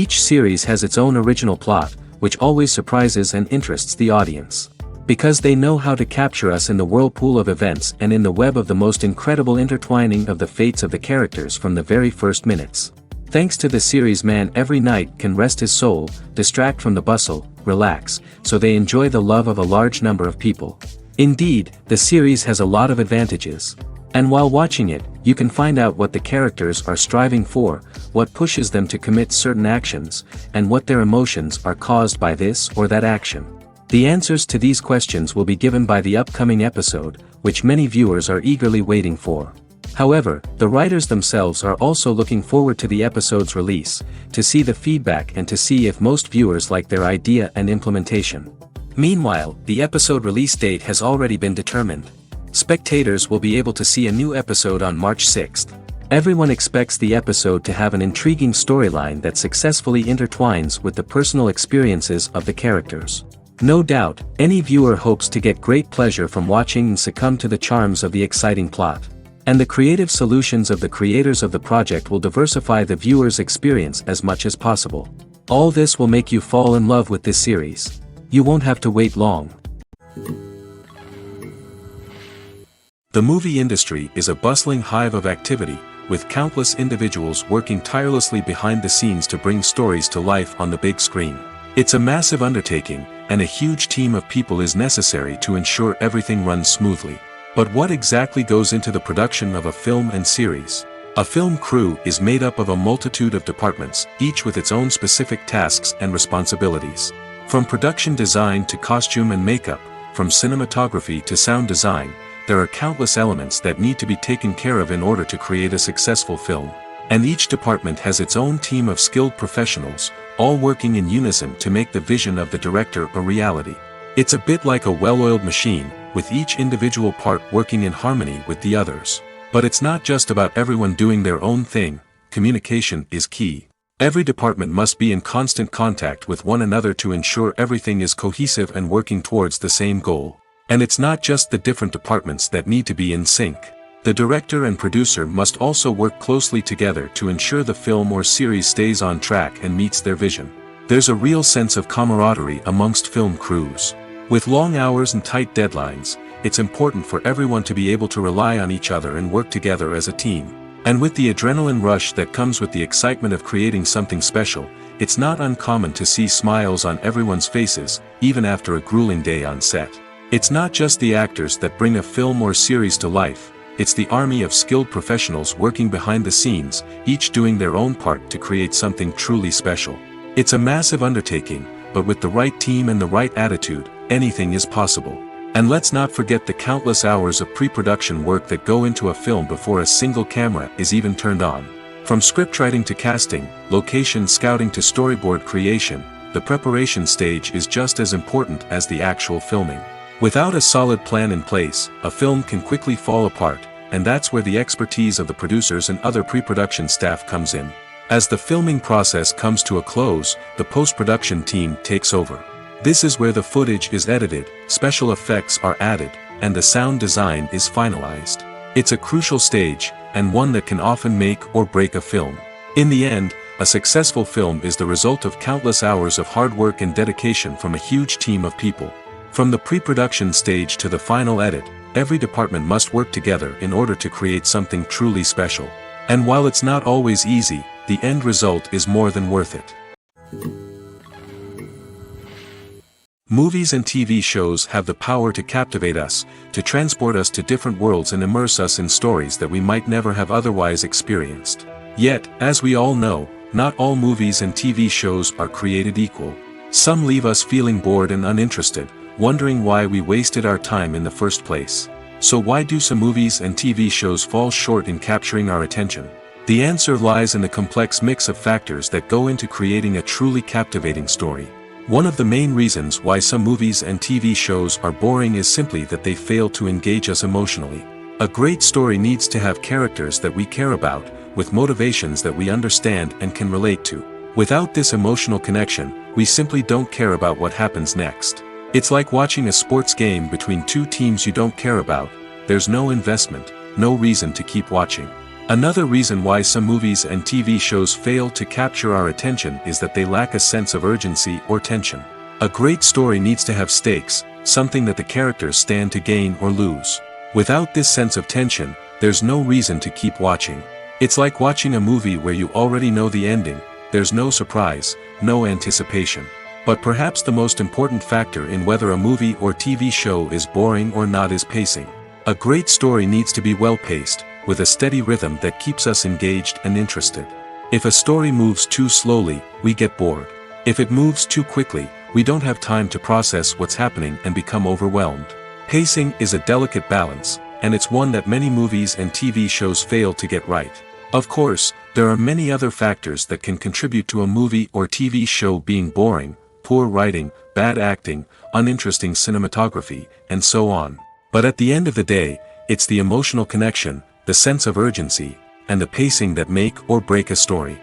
Each series has its own original plot, which always surprises and interests the audience. Because they know how to capture us in the whirlpool of events and in the web of the most incredible intertwining of the fates of the characters from the very first minutes. Thanks to the series, man every night can rest his soul, distract from the bustle, relax, so they enjoy the love of a large number of people. Indeed, the series has a lot of advantages. And while watching it, you can find out what the characters are striving for, what pushes them to commit certain actions, and what their emotions are caused by this or that action. The answers to these questions will be given by the upcoming episode, which many viewers are eagerly waiting for. However, the writers themselves are also looking forward to the episode's release, to see the feedback and to see if most viewers like their idea and implementation. Meanwhile, the episode release date has already been determined. Spectators will be able to see a new episode on March 6th. Everyone expects the episode to have an intriguing storyline that successfully intertwines with the personal experiences of the characters. No doubt, any viewer hopes to get great pleasure from watching and succumb to the charms of the exciting plot. And the creative solutions of the creators of the project will diversify the viewer's experience as much as possible. All this will make you fall in love with this series. You won't have to wait long. The movie industry is a bustling hive of activity, with countless individuals working tirelessly behind the scenes to bring stories to life on the big screen. It's a massive undertaking, and a huge team of people is necessary to ensure everything runs smoothly. But what exactly goes into the production of a film and series? A film crew is made up of a multitude of departments, each with its own specific tasks and responsibilities. From production design to costume and makeup, from cinematography to sound design, there are countless elements that need to be taken care of in order to create a successful film. And each department has its own team of skilled professionals, all working in unison to make the vision of the director a reality. It's a bit like a well-oiled machine, with each individual part working in harmony with the others. But it's not just about everyone doing their own thing. Communication is key. Every department must be in constant contact with one another to ensure everything is cohesive and working towards the same goal. And it's not just the different departments that need to be in sync. The director and producer must also work closely together to ensure the film or series stays on track and meets their vision. There's a real sense of camaraderie amongst film crews. With long hours and tight deadlines, it's important for everyone to be able to rely on each other and work together as a team. And with the adrenaline rush that comes with the excitement of creating something special, it's not uncommon to see smiles on everyone's faces, even after a grueling day on set. It's not just the actors that bring a film or series to life, it's the army of skilled professionals working behind the scenes, each doing their own part to create something truly special. It's a massive undertaking, but with the right team and the right attitude, anything is possible. And let's not forget the countless hours of pre-production work that go into a film before a single camera is even turned on. From scriptwriting to casting, location scouting to storyboard creation, the preparation stage is just as important as the actual filming. Without a solid plan in place, a film can quickly fall apart, and that's where the expertise of the producers and other pre-production staff comes in. As the filming process comes to a close, the post-production team takes over. This is where the footage is edited, special effects are added, and the sound design is finalized. It's a crucial stage, and one that can often make or break a film. In the end, a successful film is the result of countless hours of hard work and dedication from a huge team of people. From the pre-production stage to the final edit, every department must work together in order to create something truly special. And while it's not always easy, the end result is more than worth it. Movies and TV shows have the power to captivate us, to transport us to different worlds and immerse us in stories that we might never have otherwise experienced. Yet, as we all know, not all movies and TV shows are created equal. Some leave us feeling bored and uninterested, wondering why we wasted our time in the first place. So why do some movies and TV shows fall short in capturing our attention? The answer lies in the complex mix of factors that go into creating a truly captivating story. One of the main reasons why some movies and TV shows are boring is simply that they fail to engage us emotionally. A great story needs to have characters that we care about, with motivations that we understand and can relate to. Without this emotional connection, we simply don't care about what happens next. It's like watching a sports game between two teams you don't care about. There's no investment, no reason to keep watching. Another reason why some movies and TV shows fail to capture our attention is that they lack a sense of urgency or tension. A great story needs to have stakes, something that the characters stand to gain or lose. Without this sense of tension, there's no reason to keep watching. It's like watching a movie where you already know the ending, there's no surprise, no anticipation. But perhaps the most important factor in whether a movie or TV show is boring or not is pacing. A great story needs to be well-paced, with a steady rhythm that keeps us engaged and interested. If a story moves too slowly, we get bored. If it moves too quickly, we don't have time to process what's happening and become overwhelmed. Pacing is a delicate balance, and it's one that many movies and TV shows fail to get right. Of course, there are many other factors that can contribute to a movie or TV show being boring: poor writing, bad acting, uninteresting cinematography, and so on. But at the end of the day, it's the emotional connection, the sense of urgency, and the pacing that make or break a story.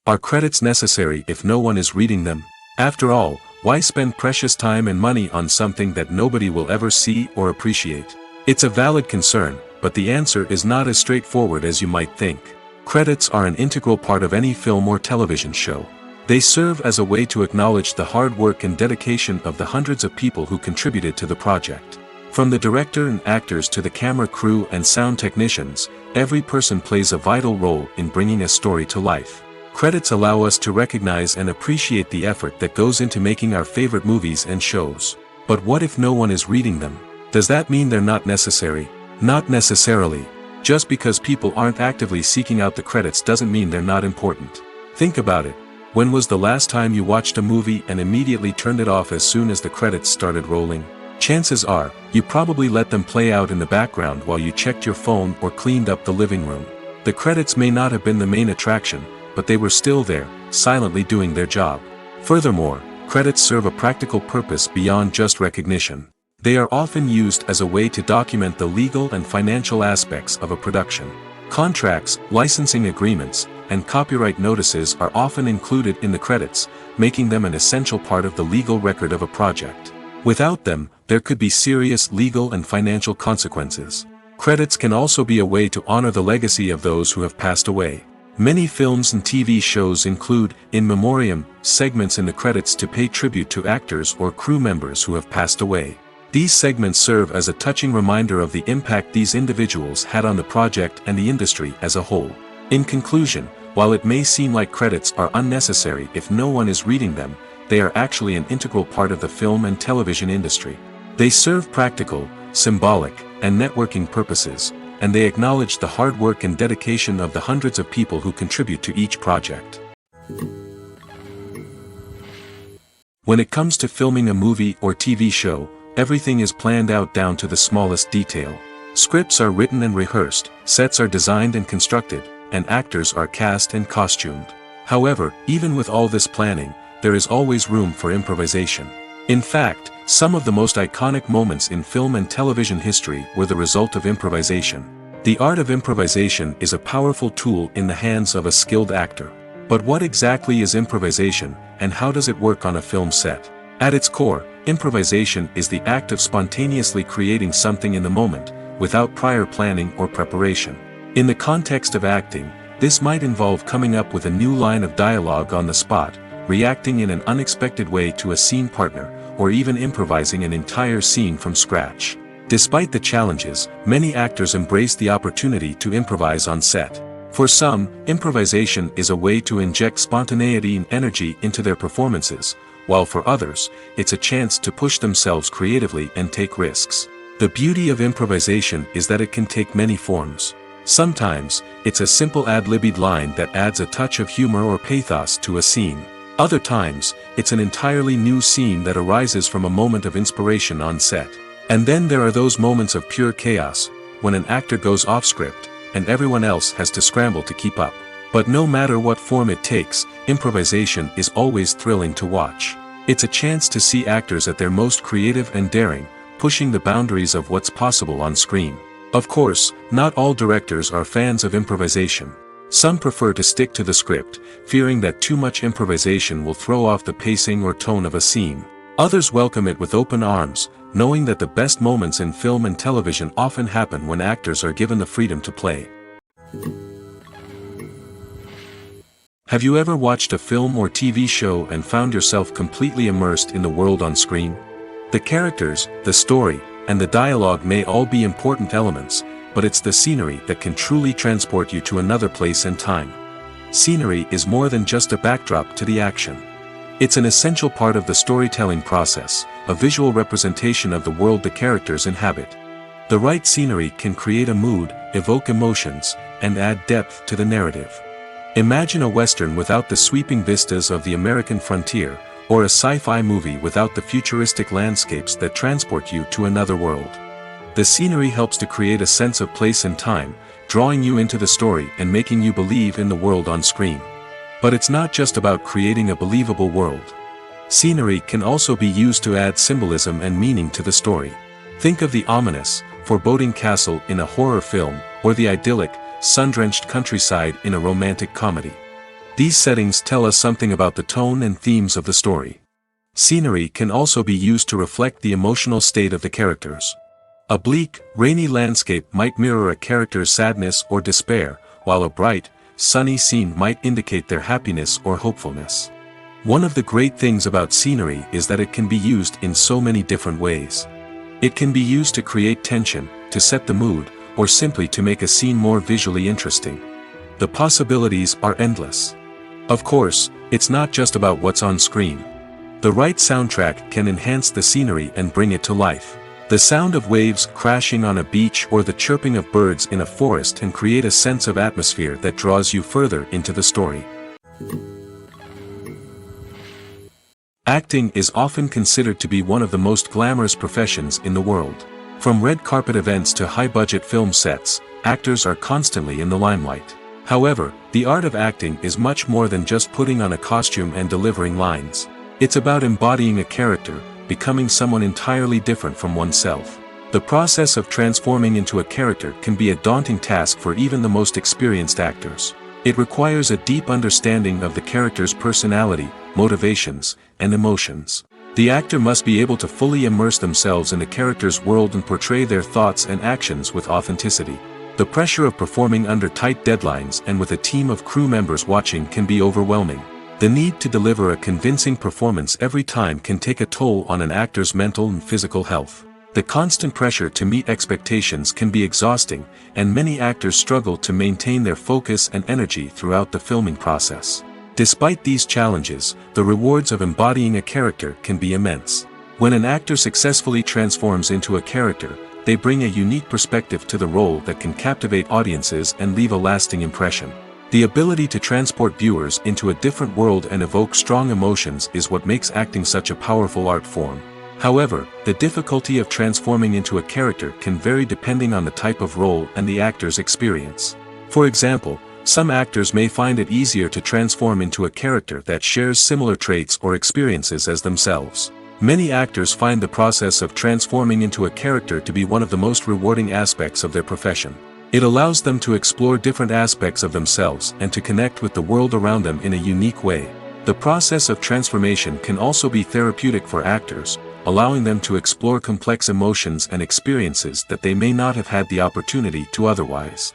Are credits necessary if no one is reading them? After all, why spend precious time and money on something that nobody will ever see or appreciate? It's a valid concern, but the answer is not as straightforward as you might think. Credits are an integral part of any film or television show. They serve as a way to acknowledge the hard work and dedication of the hundreds of people who contributed to the project. From the director and actors to the camera crew and sound technicians, every person plays a vital role in bringing a story to life. Credits allow us to recognize and appreciate the effort that goes into making our favorite movies and shows. But what if no one is reading them? Does that mean they're not necessary? Not necessarily. Just because people aren't actively seeking out the credits doesn't mean they're not important. Think about it. When was the last time you watched a movie and immediately turned it off as soon as the credits started rolling? Chances are, you probably let them play out in the background while you checked your phone or cleaned up the living room. The credits may not have been the main attraction, but they were still there, silently doing their job. Furthermore, credits serve a practical purpose beyond just recognition. They are often used as a way to document the legal and financial aspects of a production. Contracts, licensing agreements, and copyright notices are often included in the credits, making them an essential part of the legal record of a project. Without them, there could be serious legal and financial consequences. Credits can also be a way to honor the legacy of those who have passed away. Many films and TV shows include, in memoriam, segments in the credits to pay tribute to actors or crew members who have passed away. These segments serve as a touching reminder of the impact these individuals had on the project and the industry as a whole. In conclusion, while it may seem like credits are unnecessary if no one is reading them, they are actually an integral part of the film and television industry. They serve practical, symbolic, and networking purposes, and they acknowledge the hard work and dedication of the hundreds of people who contribute to each project. When it comes to filming a movie or TV show, everything is planned out down to the smallest detail. Scripts are written and rehearsed, sets are designed and constructed, and actors are cast and costumed. However, even with all this planning, there is always room for improvisation. In fact, some of the most iconic moments in film and television history were the result of improvisation. The art of improvisation is a powerful tool in the hands of a skilled actor. But what exactly is improvisation, and how does it work on a film set? At its core, improvisation is the act of spontaneously creating something in the moment, without prior planning or preparation. In the context of acting, this might involve coming up with a new line of dialogue on the spot, reacting in an unexpected way to a scene partner, or even improvising an entire scene from scratch. Despite the challenges, many actors embrace the opportunity to improvise on set. For some, improvisation is a way to inject spontaneity and energy into their performances, while for others, it's a chance to push themselves creatively and take risks. The beauty of improvisation is that it can take many forms. Sometimes, it's a simple ad-libbed line that adds a touch of humor or pathos to a scene. Other times, it's an entirely new scene that arises from a moment of inspiration on set. And then there are those moments of pure chaos, when an actor goes off script, and everyone else has to scramble to keep up. But no matter what form it takes, improvisation is always thrilling to watch. It's a chance to see actors at their most creative and daring, pushing the boundaries of what's possible on screen. Of course, not all directors are fans of improvisation. Some prefer to stick to the script, fearing that too much improvisation will throw off the pacing or tone of a scene. Others welcome it with open arms, knowing that the best moments in film and television often happen when actors are given the freedom to play. Have you ever watched a film or TV show and found yourself completely immersed in the world on screen? The characters, the story, and the dialogue may all be important elements, but it's the scenery that can truly transport you to another place and time. Scenery is more than just a backdrop to the action. It's an essential part of the storytelling process, a visual representation of the world the characters inhabit. The right scenery can create a mood, evoke emotions, and add depth to the narrative. Imagine a Western without the sweeping vistas of the American frontier, or a sci-fi movie without the futuristic landscapes that transport you to another world. The scenery helps to create a sense of place and time, drawing you into the story and making you believe in the world on screen. But it's not just about creating a believable world. Scenery can also be used to add symbolism and meaning to the story. Think of the ominous, foreboding castle in a horror film, or the idyllic, sun-drenched countryside in a romantic comedy. These settings tell us something about the tone and themes of the story. Scenery can also be used to reflect the emotional state of the characters. A bleak, rainy landscape might mirror a character's sadness or despair, while a bright, sunny scene might indicate their happiness or hopefulness. One of the great things about scenery is that it can be used in so many different ways. It can be used to create tension, to set the mood, or simply to make a scene more visually interesting. The possibilities are endless. Of course, it's not just about what's on screen. The right soundtrack can enhance the scenery and bring it to life. The sound of waves crashing on a beach or the chirping of birds in a forest can create a sense of atmosphere that draws you further into the story. Acting is often considered to be one of the most glamorous professions in the world. From red carpet events to high-budget film sets, actors are constantly in the limelight. However, the art of acting is much more than just putting on a costume and delivering lines. It's about embodying a character, becoming someone entirely different from oneself. The process of transforming into a character can be a daunting task for even the most experienced actors. It requires a deep understanding of the character's personality, motivations, and emotions. The actor must be able to fully immerse themselves in the character's world and portray their thoughts and actions with authenticity. The pressure of performing under tight deadlines and with a team of crew members watching can be overwhelming. The need to deliver a convincing performance every time can take a toll on an actor's mental and physical health. The constant pressure to meet expectations can be exhausting, and many actors struggle to maintain their focus and energy throughout the filming process. Despite these challenges, the rewards of embodying a character can be immense. When an actor successfully transforms into a character, they bring a unique perspective to the role that can captivate audiences and leave a lasting impression. The ability to transport viewers into a different world and evoke strong emotions is what makes acting such a powerful art form. However, the difficulty of transforming into a character can vary depending on the type of role and the actor's experience. For example, some actors may find it easier to transform into a character that shares similar traits or experiences as themselves. Many actors find the process of transforming into a character to be one of the most rewarding aspects of their profession. It allows them to explore different aspects of themselves and to connect with the world around them in a unique way. The process of transformation can also be therapeutic for actors, allowing them to explore complex emotions and experiences that they may not have had the opportunity to otherwise.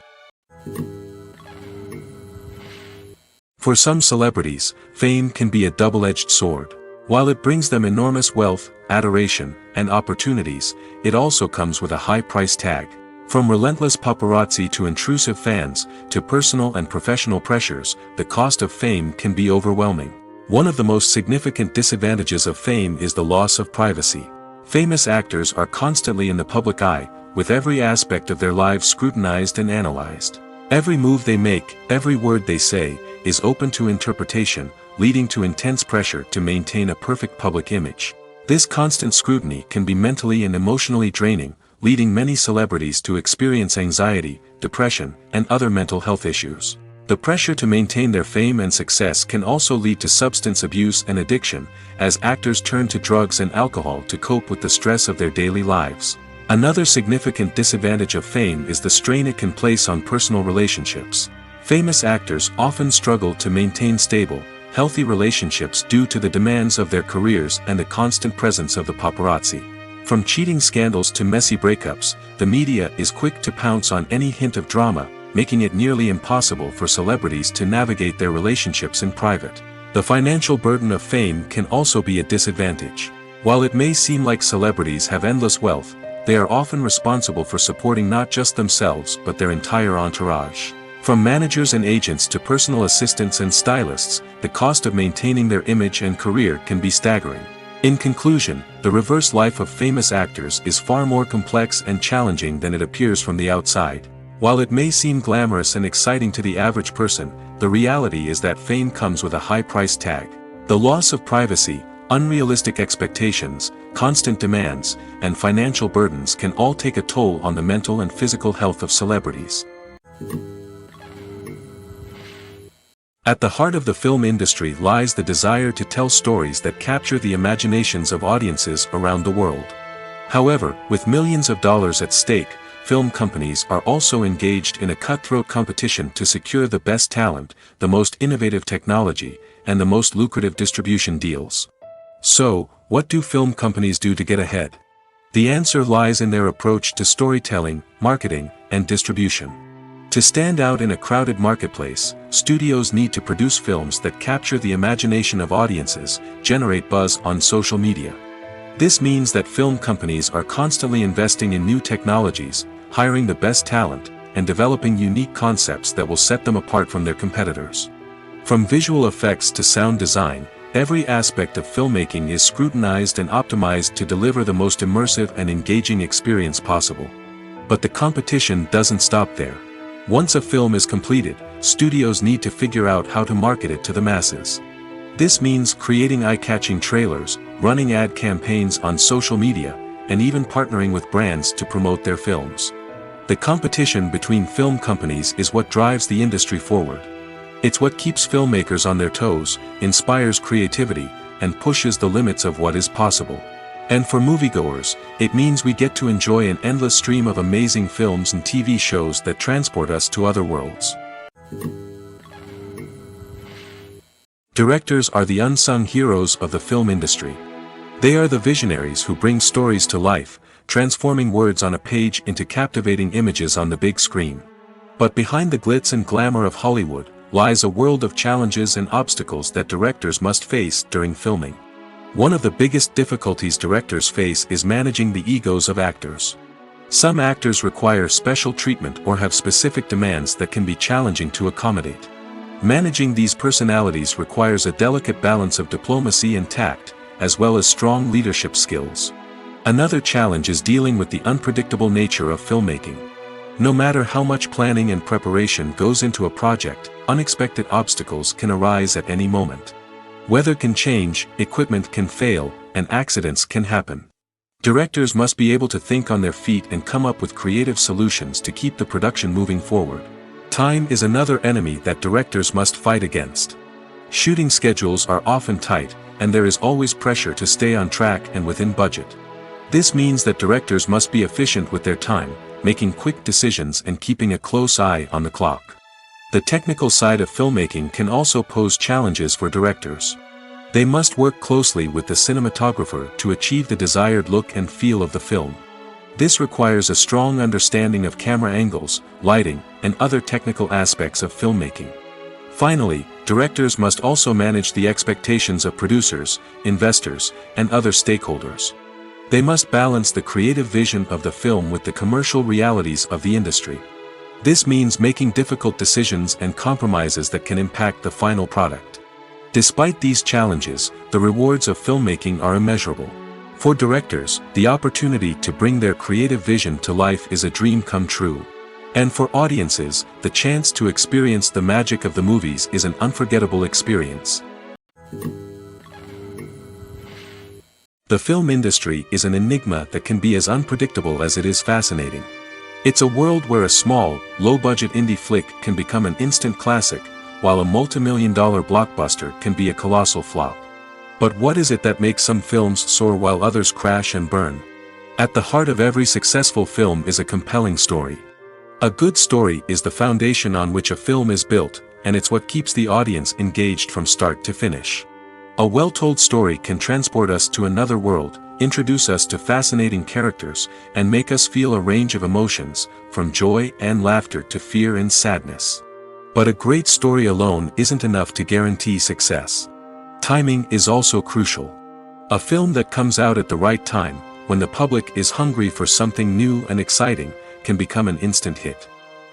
For some celebrities, fame can be a double-edged sword. While it brings them enormous wealth, adoration, and opportunities, it also comes with a high price tag. From relentless paparazzi to intrusive fans, to personal and professional pressures, the cost of fame can be overwhelming. One of the most significant disadvantages of fame is the loss of privacy. Famous actors are constantly in the public eye, with every aspect of their lives scrutinized and analyzed. Every move they make, every word they say, is open to interpretation, leading to intense pressure to maintain a perfect public image. This constant scrutiny can be mentally and emotionally draining, leading many celebrities to experience anxiety, depression, and other mental health issues. The pressure to maintain their fame and success can also lead to substance abuse and addiction, as actors turn to drugs and alcohol to cope with the stress of their daily lives. Another significant disadvantage of fame is the strain it can place on personal relationships. Famous actors often struggle to maintain stable, healthy relationships due to the demands of their careers and the constant presence of the paparazzi. From cheating scandals to messy breakups, the media is quick to pounce on any hint of drama, making it nearly impossible for celebrities to navigate their relationships in private. The financial burden of fame can also be a disadvantage. While it may seem like celebrities have endless wealth, they are often responsible for supporting not just themselves but their entire entourage. From managers and agents to personal assistants and stylists, the cost of maintaining their image and career can be staggering. In conclusion, the reverse life of famous actors is far more complex and challenging than it appears from the outside. While it may seem glamorous and exciting to the average person, the reality is that fame comes with a high price tag. The loss of privacy, unrealistic expectations, constant demands, and financial burdens can all take a toll on the mental and physical health of celebrities. At the heart of the film industry lies the desire to tell stories that capture the imaginations of audiences around the world. However, with millions of dollars at stake, film companies are also engaged in a cutthroat competition to secure the best talent, the most innovative technology, and the most lucrative distribution deals. So, what do film companies do to get ahead? The answer lies in their approach to storytelling, marketing, and distribution. To stand out in a crowded marketplace, studios need to produce films that capture the imagination of audiences, generate buzz on social media. This means that film companies are constantly investing in new technologies, hiring the best talent, and developing unique concepts that will set them apart from their competitors. From visual effects to sound design, every aspect of filmmaking is scrutinized and optimized to deliver the most immersive and engaging experience possible. But the competition doesn't stop there. Once a film is completed, studios need to figure out how to market it to the masses. This means creating eye-catching trailers, running ad campaigns on social media, and even partnering with brands to promote their films. The competition between film companies is what drives the industry forward. It's what keeps filmmakers on their toes, inspires creativity, and pushes the limits of what is possible. And for moviegoers, it means we get to enjoy an endless stream of amazing films and TV shows that transport us to other worlds. Directors are the unsung heroes of the film industry. They are the visionaries who bring stories to life, transforming words on a page into captivating images on the big screen. But behind the glitz and glamour of Hollywood, lies a world of challenges and obstacles that directors must face during filming. One of the biggest difficulties directors face is managing the egos of actors. Some actors require special treatment or have specific demands that can be challenging to accommodate. Managing these personalities requires a delicate balance of diplomacy and tact, as well as strong leadership skills. Another challenge is dealing with the unpredictable nature of filmmaking. No matter how much planning and preparation goes into a project, unexpected obstacles can arise at any moment. Weather can change, equipment can fail, and accidents can happen. Directors must be able to think on their feet and come up with creative solutions to keep the production moving forward. Time is another enemy that directors must fight against. Shooting schedules are often tight, and there is always pressure to stay on track and within budget. This means that directors must be efficient with their time, making quick decisions and keeping a close eye on the clock. The technical side of filmmaking can also pose challenges for directors. They must work closely with the cinematographer to achieve the desired look and feel of the film. This requires a strong understanding of camera angles, lighting, and other technical aspects of filmmaking. Finally, directors must also manage the expectations of producers, investors, and other stakeholders. They must balance the creative vision of the film with the commercial realities of the industry. This means making difficult decisions and compromises that can impact the final product. Despite these challenges, the rewards of filmmaking are immeasurable. For directors, the opportunity to bring their creative vision to life is a dream come true. And for audiences, the chance to experience the magic of the movies is an unforgettable experience. The film industry is an enigma that can be as unpredictable as it is fascinating. It's a world where a small, low-budget indie flick can become an instant classic, while a multi-million-dollar blockbuster can be a colossal flop. But what is it that makes some films soar while others crash and burn? At the heart of every successful film is a compelling story. A good story is the foundation on which a film is built, and it's what keeps the audience engaged from start to finish. A well-told story can transport us to another world, introduce us to fascinating characters, and make us feel a range of emotions, from joy and laughter to fear and sadness. But a great story alone isn't enough to guarantee success. Timing is also crucial. A film that comes out at the right time, when the public is hungry for something new and exciting, can become an instant hit.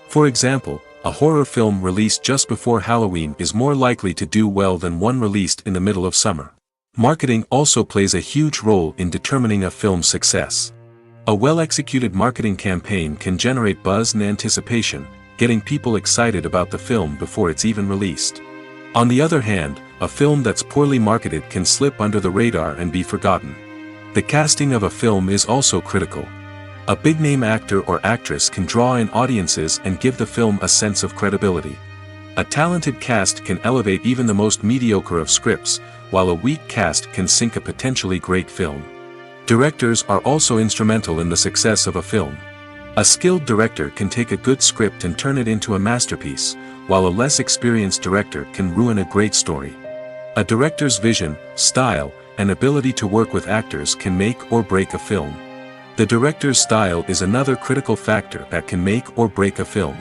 For example, a horror film released just before Halloween is more likely to do well than one released in the middle of summer. Marketing also plays a huge role in determining a film's success. A well-executed marketing campaign can generate buzz and anticipation, getting people excited about the film before it's even released. On the other hand, a film that's poorly marketed can slip under the radar and be forgotten. The casting of a film is also critical. A big-name actor or actress can draw in audiences and give the film a sense of credibility. A talented cast can elevate even the most mediocre of scripts, while a weak cast can sink a potentially great film. Directors are also instrumental in the success of a film. A skilled director can take a good script and turn it into a masterpiece, while a less experienced director can ruin a great story. A director's vision, style, and ability to work with actors can make or break a film. The director's style is another critical factor that can make or break a film.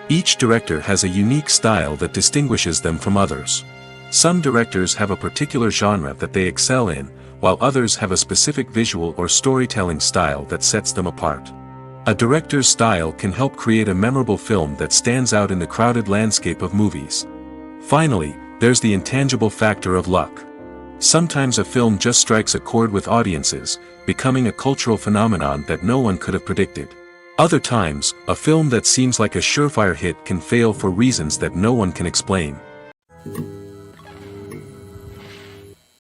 Each director has a unique style that distinguishes them from others. Some directors have a particular genre that they excel in, while others have a specific visual or storytelling style that sets them apart. A director's style can help create a memorable film that stands out in the crowded landscape of movies. Finally, there's the intangible factor of luck. Sometimes a film just strikes a chord with audiences, becoming a cultural phenomenon that no one could have predicted. Other times, a film that seems like a surefire hit can fail for reasons that no one can explain.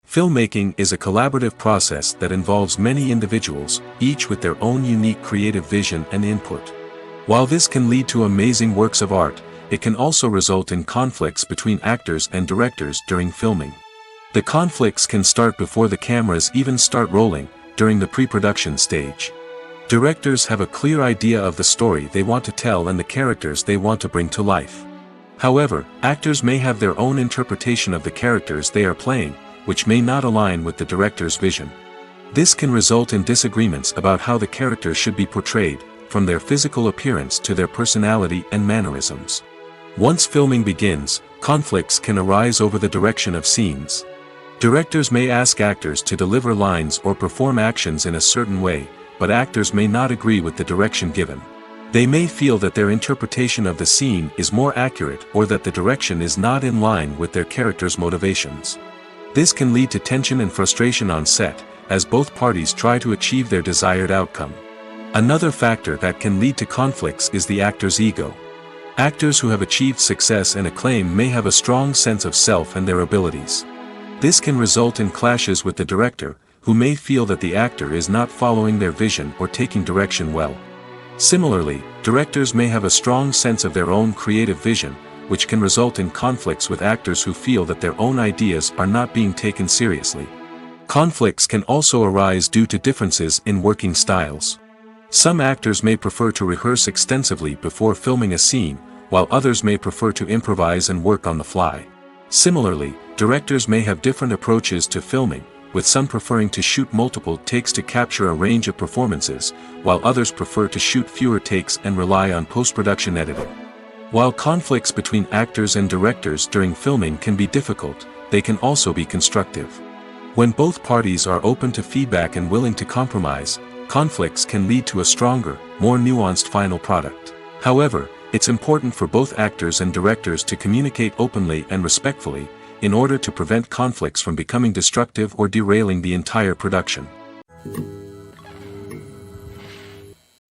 Filmmaking is a collaborative process that involves many individuals, each with their own unique creative vision and input. While this can lead to amazing works of art, it can also result in conflicts between actors and directors during filming. The conflicts can start before the cameras even start rolling, during the pre-production stage. Directors have a clear idea of the story they want to tell and the characters they want to bring to life. However, actors may have their own interpretation of the characters they are playing, which may not align with the director's vision. This can result in disagreements about how the characters should be portrayed, from their physical appearance to their personality and mannerisms. Once filming begins, conflicts can arise over the direction of scenes. Directors may ask actors to deliver lines or perform actions in a certain way, but actors may not agree with the direction given. They may feel that their interpretation of the scene is more accurate or that the direction is not in line with their character's motivations. This can lead to tension and frustration on set, as both parties try to achieve their desired outcome. Another factor that can lead to conflicts is the actor's ego. Actors who have achieved success and acclaim may have a strong sense of self and their abilities. This can result in clashes with the director, who may feel that the actor is not following their vision or taking direction well. Similarly, directors may have a strong sense of their own creative vision, which can result in conflicts with actors who feel that their own ideas are not being taken seriously. Conflicts can also arise due to differences in working styles. Some actors may prefer to rehearse extensively before filming a scene, while others may prefer to improvise and work on the fly. Similarly, directors may have different approaches to filming, with some preferring to shoot multiple takes to capture a range of performances, while others prefer to shoot fewer takes and rely on post-production editing. While conflicts between actors and directors during filming can be difficult, they can also be constructive. When both parties are open to feedback and willing to compromise, conflicts can lead to a stronger, more nuanced final product. However, it's important for both actors and directors to communicate openly and respectfully, in order to prevent conflicts from becoming destructive or derailing the entire production.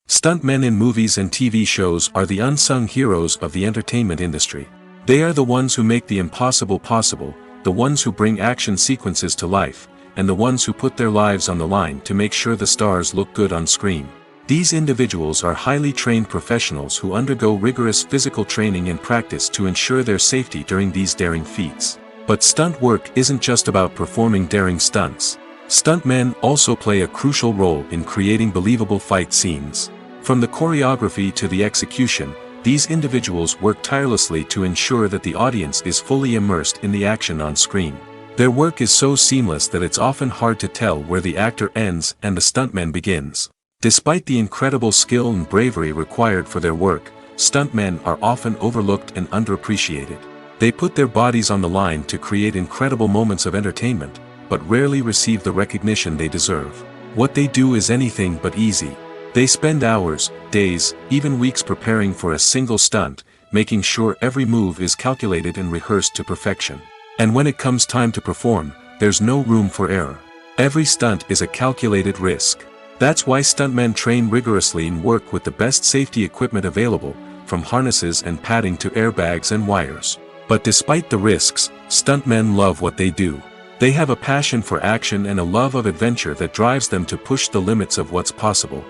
Stuntmen in movies and TV shows are the unsung heroes of the entertainment industry. They are the ones who make the impossible possible, the ones who bring action sequences to life, and the ones who put their lives on the line to make sure the stars look good on screen. These individuals are highly trained professionals who undergo rigorous physical training and practice to ensure their safety during these daring feats. But stunt work isn't just about performing daring stunts. Stuntmen also play a crucial role in creating believable fight scenes. From the choreography to the execution, these individuals work tirelessly to ensure that the audience is fully immersed in the action on screen. Their work is so seamless that it's often hard to tell where the actor ends and the stuntman begins. Despite the incredible skill and bravery required for their work, stuntmen are often overlooked and underappreciated. They put their bodies on the line to create incredible moments of entertainment, but rarely receive the recognition they deserve. What they do is anything but easy. They spend hours, days, even weeks preparing for a single stunt, making sure every move is calculated and rehearsed to perfection. And when it comes time to perform, there's no room for error. Every stunt is a calculated risk. That's why stuntmen train rigorously and work with the best safety equipment available, from harnesses and padding to airbags and wires. But despite the risks, stuntmen love what they do. They have a passion for action and a love of adventure that drives them to push the limits of what's possible.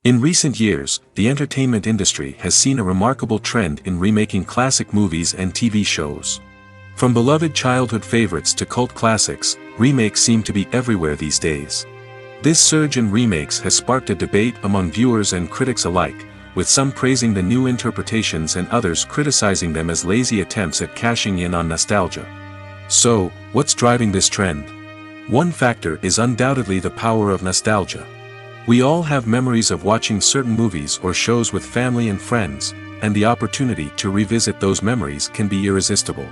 In recent years, the entertainment industry has seen a remarkable trend in remaking classic movies and TV shows. From beloved childhood favorites to cult classics, remakes seem to be everywhere these days. This surge in remakes has sparked a debate among viewers and critics alike, with some praising the new interpretations and others criticizing them as lazy attempts at cashing in on nostalgia. So, what's driving this trend? One factor is undoubtedly the power of nostalgia. We all have memories of watching certain movies or shows with family and friends, and the opportunity to revisit those memories can be irresistible.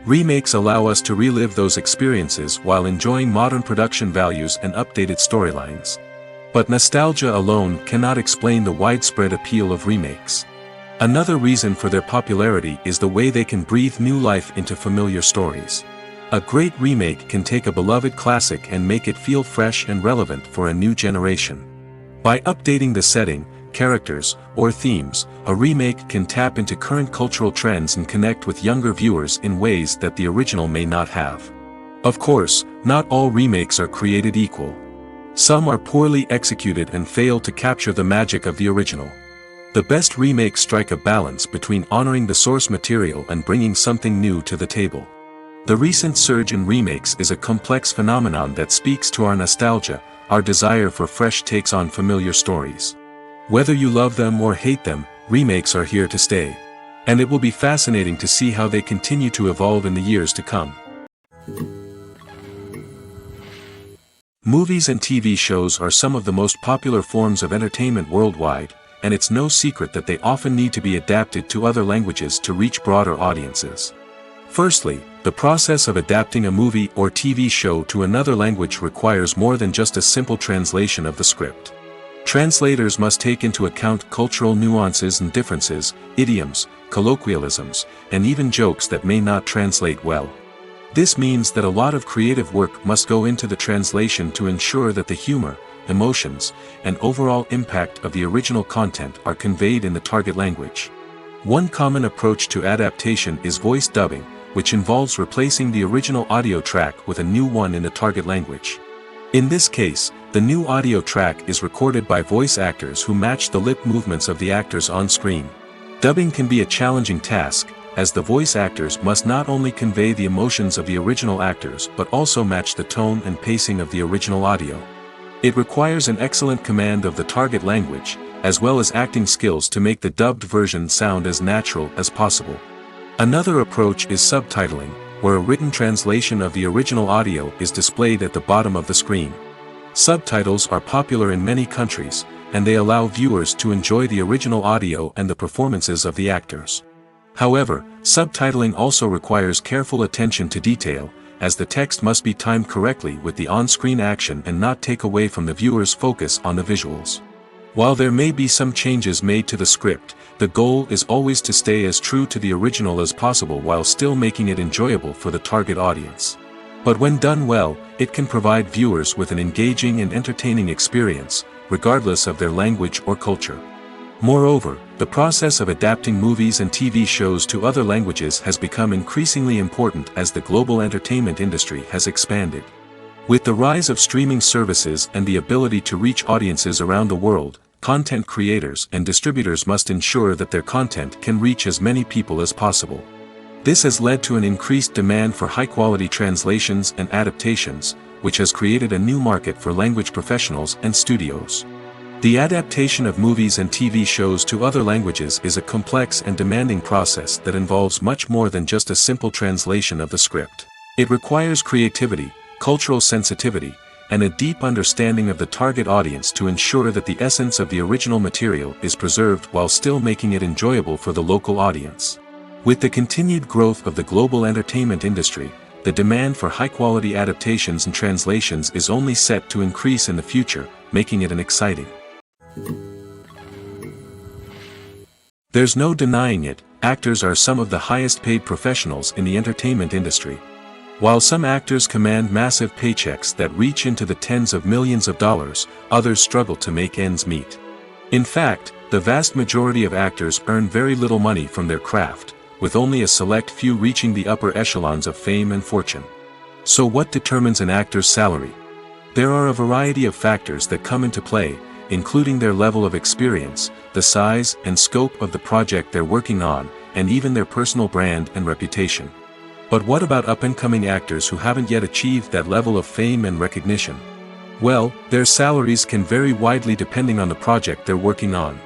Remakes allow us to relive those experiences while enjoying modern production values and updated storylines. But nostalgia alone cannot explain the widespread appeal of remakes. Another reason for their popularity is the way they can breathe new life into familiar stories. A great remake can take a beloved classic and make it feel fresh and relevant for a new generation. By updating the setting, characters, or themes, a remake can tap into current cultural trends and connect with younger viewers in ways that the original may not have. Of course, not all remakes are created equal. Some are poorly executed and fail to capture the magic of the original. The best remakes strike a balance between honoring the source material and bringing something new to the table. The recent surge in remakes is a complex phenomenon that speaks to our nostalgia, our desire for fresh takes on familiar stories. Whether you love them or hate them, remakes are here to stay. And it will be fascinating to see how they continue to evolve in the years to come. Movies and TV shows are some of the most popular forms of entertainment worldwide, and it's no secret that they often need to be adapted to other languages to reach broader audiences. Firstly, the process of adapting a movie or TV show to another language requires more than just a simple translation of the script. Translators must take into account cultural nuances and differences, idioms, colloquialisms, and even jokes that may not translate well. This means that a lot of creative work must go into the translation to ensure that the humor, emotions, and overall impact of the original content are conveyed in the target language. One common approach to adaptation is voice dubbing, which involves replacing the original audio track with a new one in the target language. In this case, the new audio track is recorded by voice actors who match the lip movements of the actors on screen. Dubbing can be a challenging task, as the voice actors must not only convey the emotions of the original actors but also match the tone and pacing of the original audio. It requires an excellent command of the target language, as well as acting skills to make the dubbed version sound as natural as possible. Another approach is subtitling, where a written translation of the original audio is displayed at the bottom of the screen. Subtitles are popular in many countries, and they allow viewers to enjoy the original audio and the performances of the actors. However, subtitling also requires careful attention to detail, as the text must be timed correctly with the on-screen action and not take away from the viewer's focus on the visuals. While there may be some changes made to the script, the goal is always to stay as true to the original as possible while still making it enjoyable for the target audience. But when done well, it can provide viewers with an engaging and entertaining experience, regardless of their language or culture. Moreover, the process of adapting movies and TV shows to other languages has become increasingly important as the global entertainment industry has expanded. With the rise of streaming services and the ability to reach audiences around the world, content creators and distributors must ensure that their content can reach as many people as possible. This has led to an increased demand for high-quality translations and adaptations, which has created a new market for language professionals and studios. The adaptation of movies and TV shows to other languages is a complex and demanding process that involves much more than just a simple translation of the script. It requires creativity, cultural sensitivity, and a deep understanding of the target audience to ensure that the essence of the original material is preserved while still making it enjoyable for the local audience. With the continued growth of the global entertainment industry, the demand for high-quality adaptations and translations is only set to increase in the future, making it an exciting. There's no denying it, actors are some of the highest-paid professionals in the entertainment industry. While some actors command massive paychecks that reach into the tens of millions of dollars, others struggle to make ends meet. In fact, the vast majority of actors earn very little money from their craft, with only a select few reaching the upper echelons of fame and fortune. So what determines an actor's salary? There are a variety of factors that come into play, including their level of experience, the size and scope of the project they're working on, and even their personal brand and reputation. But what about up-and-coming actors who haven't yet achieved that level of fame and recognition? Well, their salaries can vary widely depending on the project they're working on.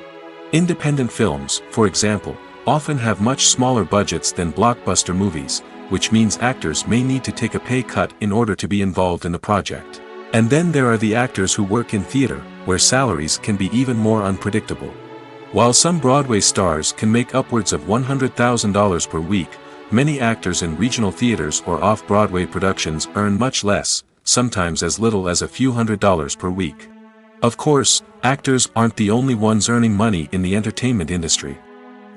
Independent films, for example, often have much smaller budgets than blockbuster movies, which means actors may need to take a pay cut in order to be involved in the project. And then there are the actors who work in theater, where salaries can be even more unpredictable. While some Broadway stars can make upwards of $100,000 per week, many actors in regional theaters or off-Broadway productions earn much less, sometimes as little as a few $100s per week. Of course, actors aren't the only ones earning money in the entertainment industry.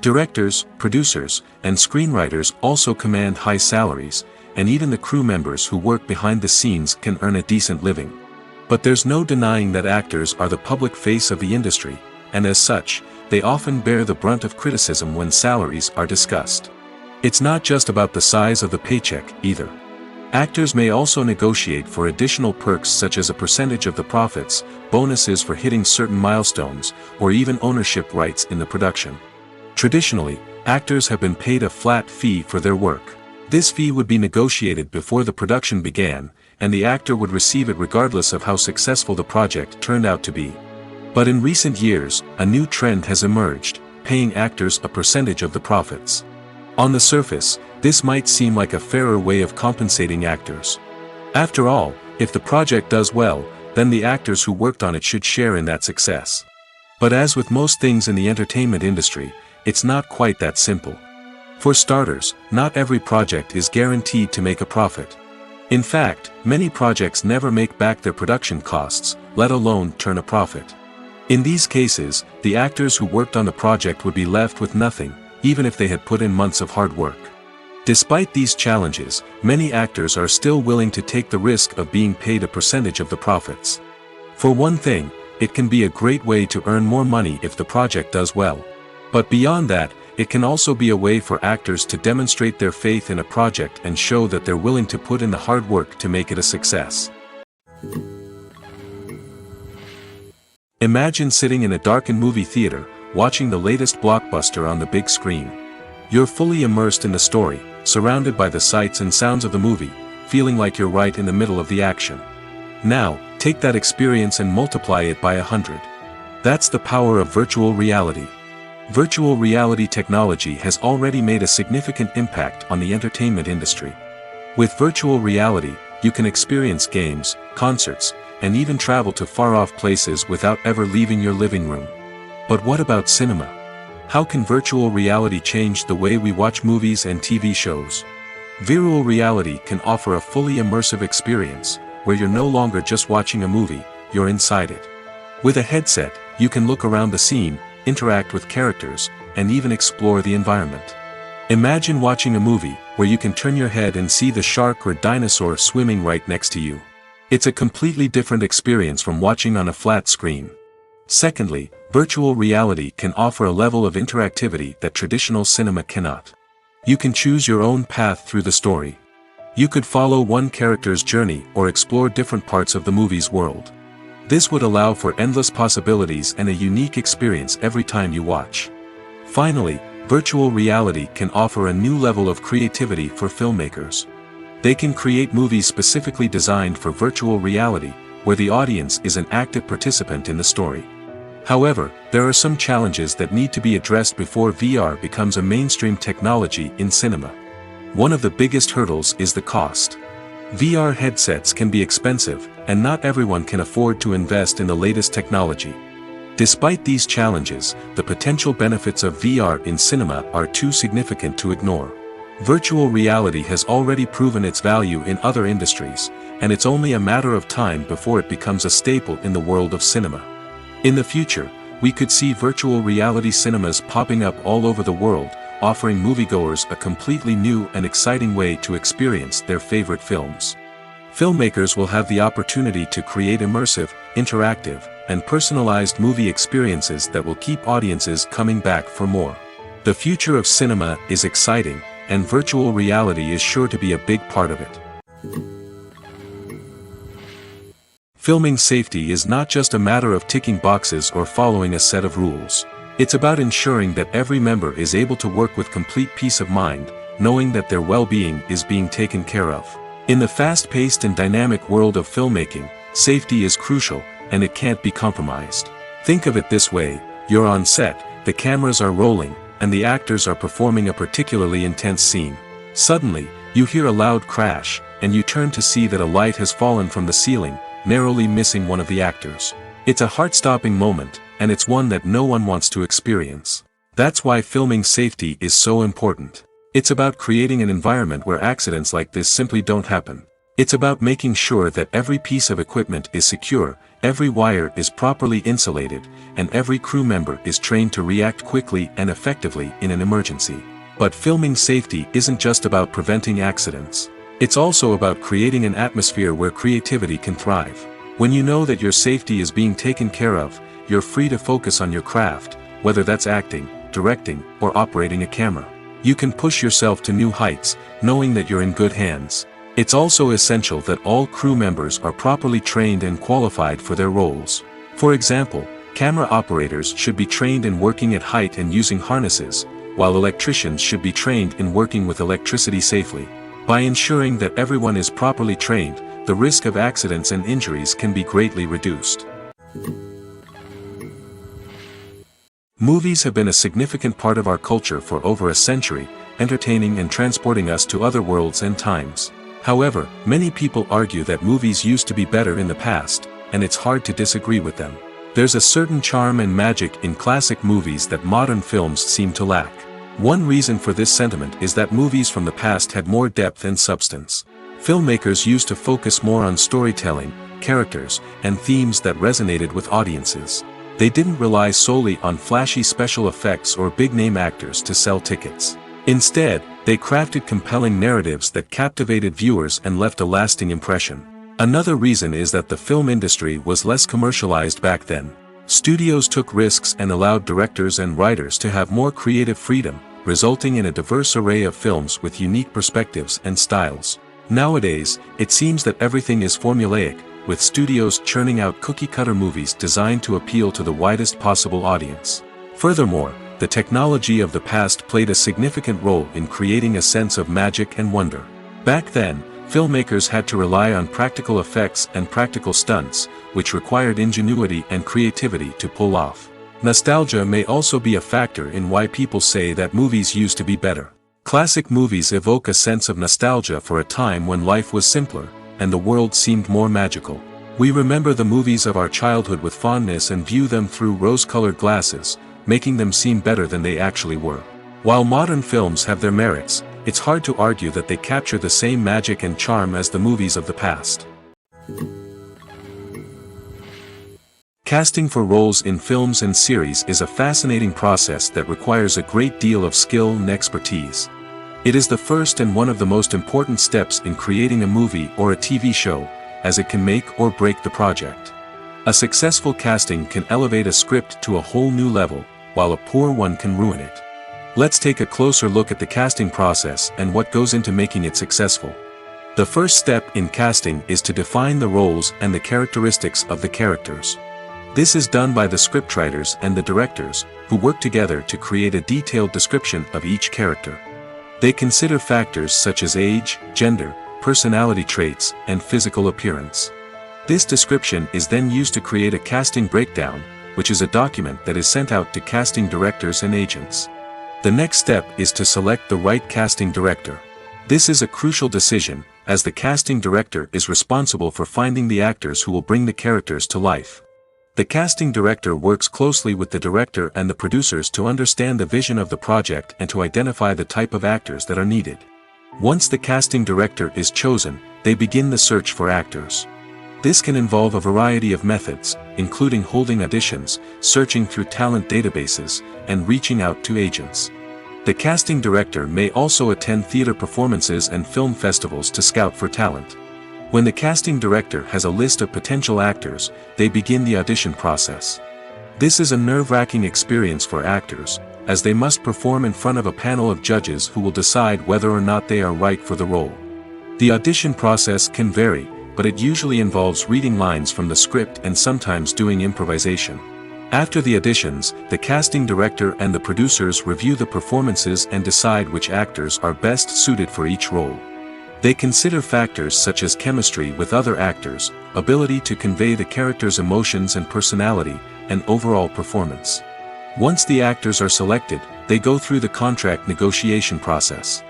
Directors, producers, and screenwriters also command high salaries, and even the crew members who work behind the scenes can earn a decent living. But there's no denying that actors are the public face of the industry, and as such, they often bear the brunt of criticism when salaries are discussed. It's not just about the size of the paycheck, either. Actors may also negotiate for additional perks such as a percentage of the profits, bonuses for hitting certain milestones, or even ownership rights in the production. Traditionally, actors have been paid a flat fee for their work. This fee would be negotiated before the production began, and the actor would receive it regardless of how successful the project turned out to be. But in recent years, a new trend has emerged, paying actors a percentage of the profits. On the surface, this might seem like a fairer way of compensating actors. After all, if the project does well, then the actors who worked on it should share in that success. But as with most things in the entertainment industry, it's not quite that simple. For starters, not every project is guaranteed to make a profit. In fact, many projects never make back their production costs, let alone turn a profit. In these cases, the actors who worked on the project would be left with nothing, even if they had put in months of hard work. Despite these challenges, many actors are still willing to take the risk of being paid a percentage of the profits. For one thing, it can be a great way to earn more money if the project does well. But beyond that, it can also be a way for actors to demonstrate their faith in a project and show that they're willing to put in the hard work to make it a success. Imagine sitting in a darkened movie theater, watching the latest blockbuster on the big screen. You're fully immersed in the story, surrounded by the sights and sounds of the movie, feeling like you're right in the middle of the action. Now, take that experience and multiply it by 100. That's the power of virtual reality. Virtual reality technology has already made a significant impact on the entertainment industry. With virtual reality, you can experience games, concerts, and even travel to far-off places without ever leaving your living room. But what about cinema? How can virtual reality change the way we watch movies and TV shows? Virtual reality can offer a fully immersive experience, where you're no longer just watching a movie, you're inside it. With a headset, you can look around the scene, interact with characters, and even explore the environment. Imagine watching a movie where you can turn your head and see the shark or dinosaur swimming right next to you. It's a completely different experience from watching on a flat screen. Secondly, virtual reality can offer a level of interactivity that traditional cinema cannot. You can choose your own path through the story. You could follow one character's journey or explore different parts of the movie's world. This would allow for endless possibilities and a unique experience every time you watch. Finally, virtual reality can offer a new level of creativity for filmmakers. They can create movies specifically designed for virtual reality, where the audience is an active participant in the story. However, there are some challenges that need to be addressed before VR becomes a mainstream technology in cinema. One of the biggest hurdles is the cost. VR headsets can be expensive, and not everyone can afford to invest in the latest technology. Despite these challenges, the potential benefits of VR in cinema are too significant to ignore. Virtual reality has already proven its value in other industries, and it's only a matter of time before it becomes a staple in the world of cinema. In the future, we could see virtual reality cinemas popping up all over the world, offering moviegoers a completely new and exciting way to experience their favorite films. Filmmakers will have the opportunity to create immersive, interactive, and personalized movie experiences that will keep audiences coming back for more. The future of cinema is exciting, and virtual reality is sure to be a big part of it. Filming safety is not just a matter of ticking boxes or following a set of rules. It's about ensuring that every member is able to work with complete peace of mind, knowing that their well-being is being taken care of. In the fast-paced and dynamic world of filmmaking, safety is crucial, and it can't be compromised. Think of it this way: you're on set, the cameras are rolling, and the actors are performing a particularly intense scene. Suddenly, you hear a loud crash, and you turn to see that a light has fallen from the ceiling, narrowly missing one of the actors. It's a heart-stopping moment, and it's one that no one wants to experience. That's why filming safety is so important. It's about creating an environment where accidents like this simply don't happen. It's about making sure that every piece of equipment is secure, every wire is properly insulated, and every crew member is trained to react quickly and effectively in an emergency. But filming safety isn't just about preventing accidents. It's also about creating an atmosphere where creativity can thrive. When you know that your safety is being taken care of, you're free to focus on your craft, whether that's acting, directing, or operating a camera. You can push yourself to new heights, knowing that you're in good hands. It's also essential that all crew members are properly trained and qualified for their roles. For example, camera operators should be trained in working at height and using harnesses, while electricians should be trained in working with electricity safely. By ensuring that everyone is properly trained, the risk of accidents and injuries can be greatly reduced. Movies have been a significant part of our culture for over a century, entertaining and transporting us to other worlds and times. However, many people argue that movies used to be better in the past, and it's hard to disagree with them. There's a certain charm and magic in classic movies that modern films seem to lack. One reason for this sentiment is that movies from the past had more depth and substance. Filmmakers used to focus more on storytelling, characters, and themes that resonated with audiences. They didn't rely solely on flashy special effects or big-name actors to sell tickets. Instead, they crafted compelling narratives that captivated viewers and left a lasting impression. Another reason is that the film industry was less commercialized back then. Studios took risks and allowed directors and writers to have more creative freedom, resulting in a diverse array of films with unique perspectives and styles. Nowadays, it seems that everything is formulaic, with studios churning out cookie-cutter movies designed to appeal to the widest possible audience. Furthermore, the technology of the past played a significant role in creating a sense of magic and wonder. Back then, filmmakers had to rely on practical effects and practical stunts, which required ingenuity and creativity to pull off. Nostalgia may also be a factor in why people say that movies used to be better. Classic movies evoke a sense of nostalgia for a time when life was simpler, and the world seemed more magical. We remember the movies of our childhood with fondness and view them through rose-colored glasses, making them seem better than they actually were. While modern films have their merits, it's hard to argue that they capture the same magic and charm as the movies of the past. Casting for roles in films and series is a fascinating process that requires a great deal of skill and expertise. It is the first and one of the most important steps in creating a movie or a TV show, as it can make or break the project. A successful casting can elevate a script to a whole new level, while a poor one can ruin it. Let's take a closer look at the casting process and what goes into making it successful. The first step in casting is to define the roles and the characteristics of the characters. This is done by the scriptwriters and the directors, who work together to create a detailed description of each character. They consider factors such as age, gender, personality traits, and physical appearance. This description is then used to create a casting breakdown, which is a document that is sent out to casting directors and agents. The next step is to select the right casting director. This is a crucial decision, as the casting director is responsible for finding the actors who will bring the characters to life. The casting director works closely with the director and the producers to understand the vision of the project and to identify the type of actors that are needed. Once the casting director is chosen, they begin the search for actors. This can involve a variety of methods, including holding auditions, searching through talent databases, and reaching out to agents. The casting director may also attend theater performances and film festivals to scout for talent. When the casting director has a list of potential actors, they begin the audition process. This is a nerve-wracking experience for actors, as they must perform in front of a panel of judges who will decide whether or not they are right for the role. The audition process can vary, but it usually involves reading lines from the script and sometimes doing improvisation. After the auditions, the casting director and the producers review the performances and decide which actors are best suited for each role. They consider factors such as chemistry with other actors, ability to convey the character's emotions and personality, and overall performance. Once the actors are selected, they go through the contract negotiation process.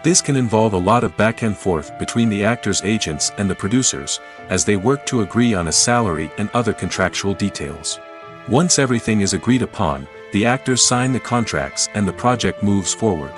This can involve a lot of back and forth between the actors' agents and the producers, as they work to agree on a salary and other contractual details. Once everything is agreed upon, the actors sign the contracts and the project moves forward.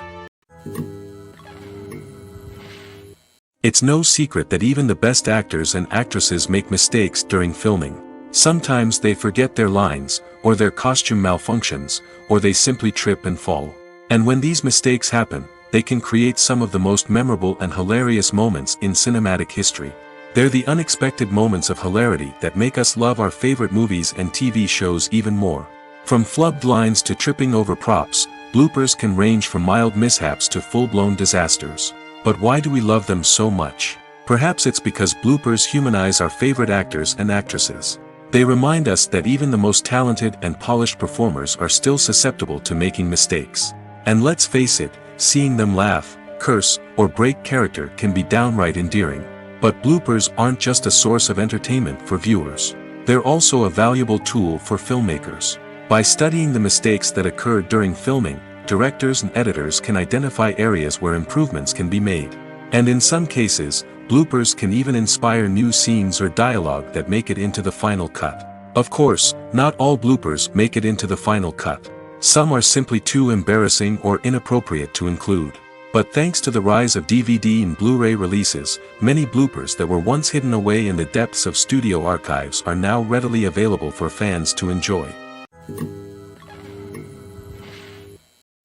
It's no secret that even the best actors and actresses make mistakes during filming. Sometimes they forget their lines, or their costume malfunctions, or they simply trip and fall. And when these mistakes happen, they can create some of the most memorable and hilarious moments in cinematic history. They're the unexpected moments of hilarity that make us love our favorite movies and TV shows even more. From flubbed lines to tripping over props, bloopers can range from mild mishaps to full-blown disasters. But why do we love them so much? Perhaps it's because bloopers humanize our favorite actors and actresses. They remind us that even the most talented and polished performers are still susceptible to making mistakes. And let's face it, seeing them laugh, curse, or break character can be downright endearing. But bloopers aren't just a source of entertainment for viewers. They're also a valuable tool for filmmakers. By studying the mistakes that occurred during filming, directors and editors can identify areas where improvements can be made. And in some cases, bloopers can even inspire new scenes or dialogue that make it into the final cut. Of course, not all bloopers make it into the final cut. Some are simply too embarrassing or inappropriate to include. But thanks to the rise of DVD and Blu-ray releases, many bloopers that were once hidden away in the depths of studio archives are now readily available for fans to enjoy.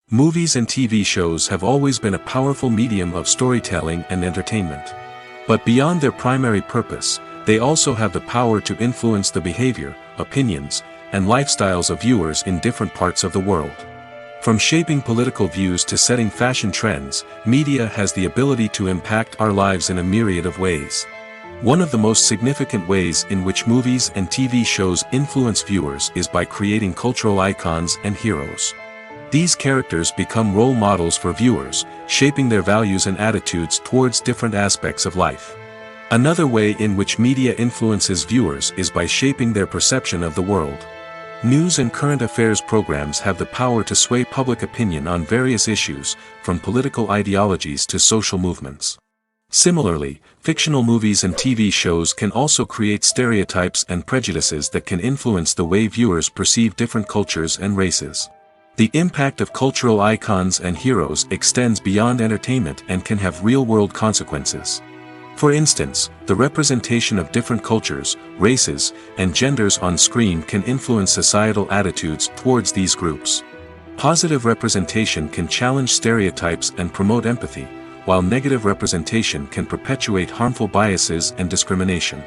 Movies and TV shows have always been a powerful medium of storytelling and entertainment. But beyond their primary purpose, they also have the power to influence the behavior, opinions, and lifestyles of viewers in different parts of the world. From shaping political views to setting fashion trends, media has the ability to impact our lives in a myriad of ways. One of the most significant ways in which movies and TV shows influence viewers is by creating cultural icons and heroes. These characters become role models for viewers, shaping their values and attitudes towards different aspects of life. Another way in which media influences viewers is by shaping their perception of the world. News and current affairs programs have the power to sway public opinion on various issues, from political ideologies to social movements. Similarly, fictional movies and TV shows can also create stereotypes and prejudices that can influence the way viewers perceive different cultures and races. The impact of cultural icons and heroes extends beyond entertainment and can have real-world consequences. For instance, the representation of different cultures, races, and genders on screen can influence societal attitudes towards these groups. Positive representation can challenge stereotypes and promote empathy, while negative representation can perpetuate harmful biases and discrimination.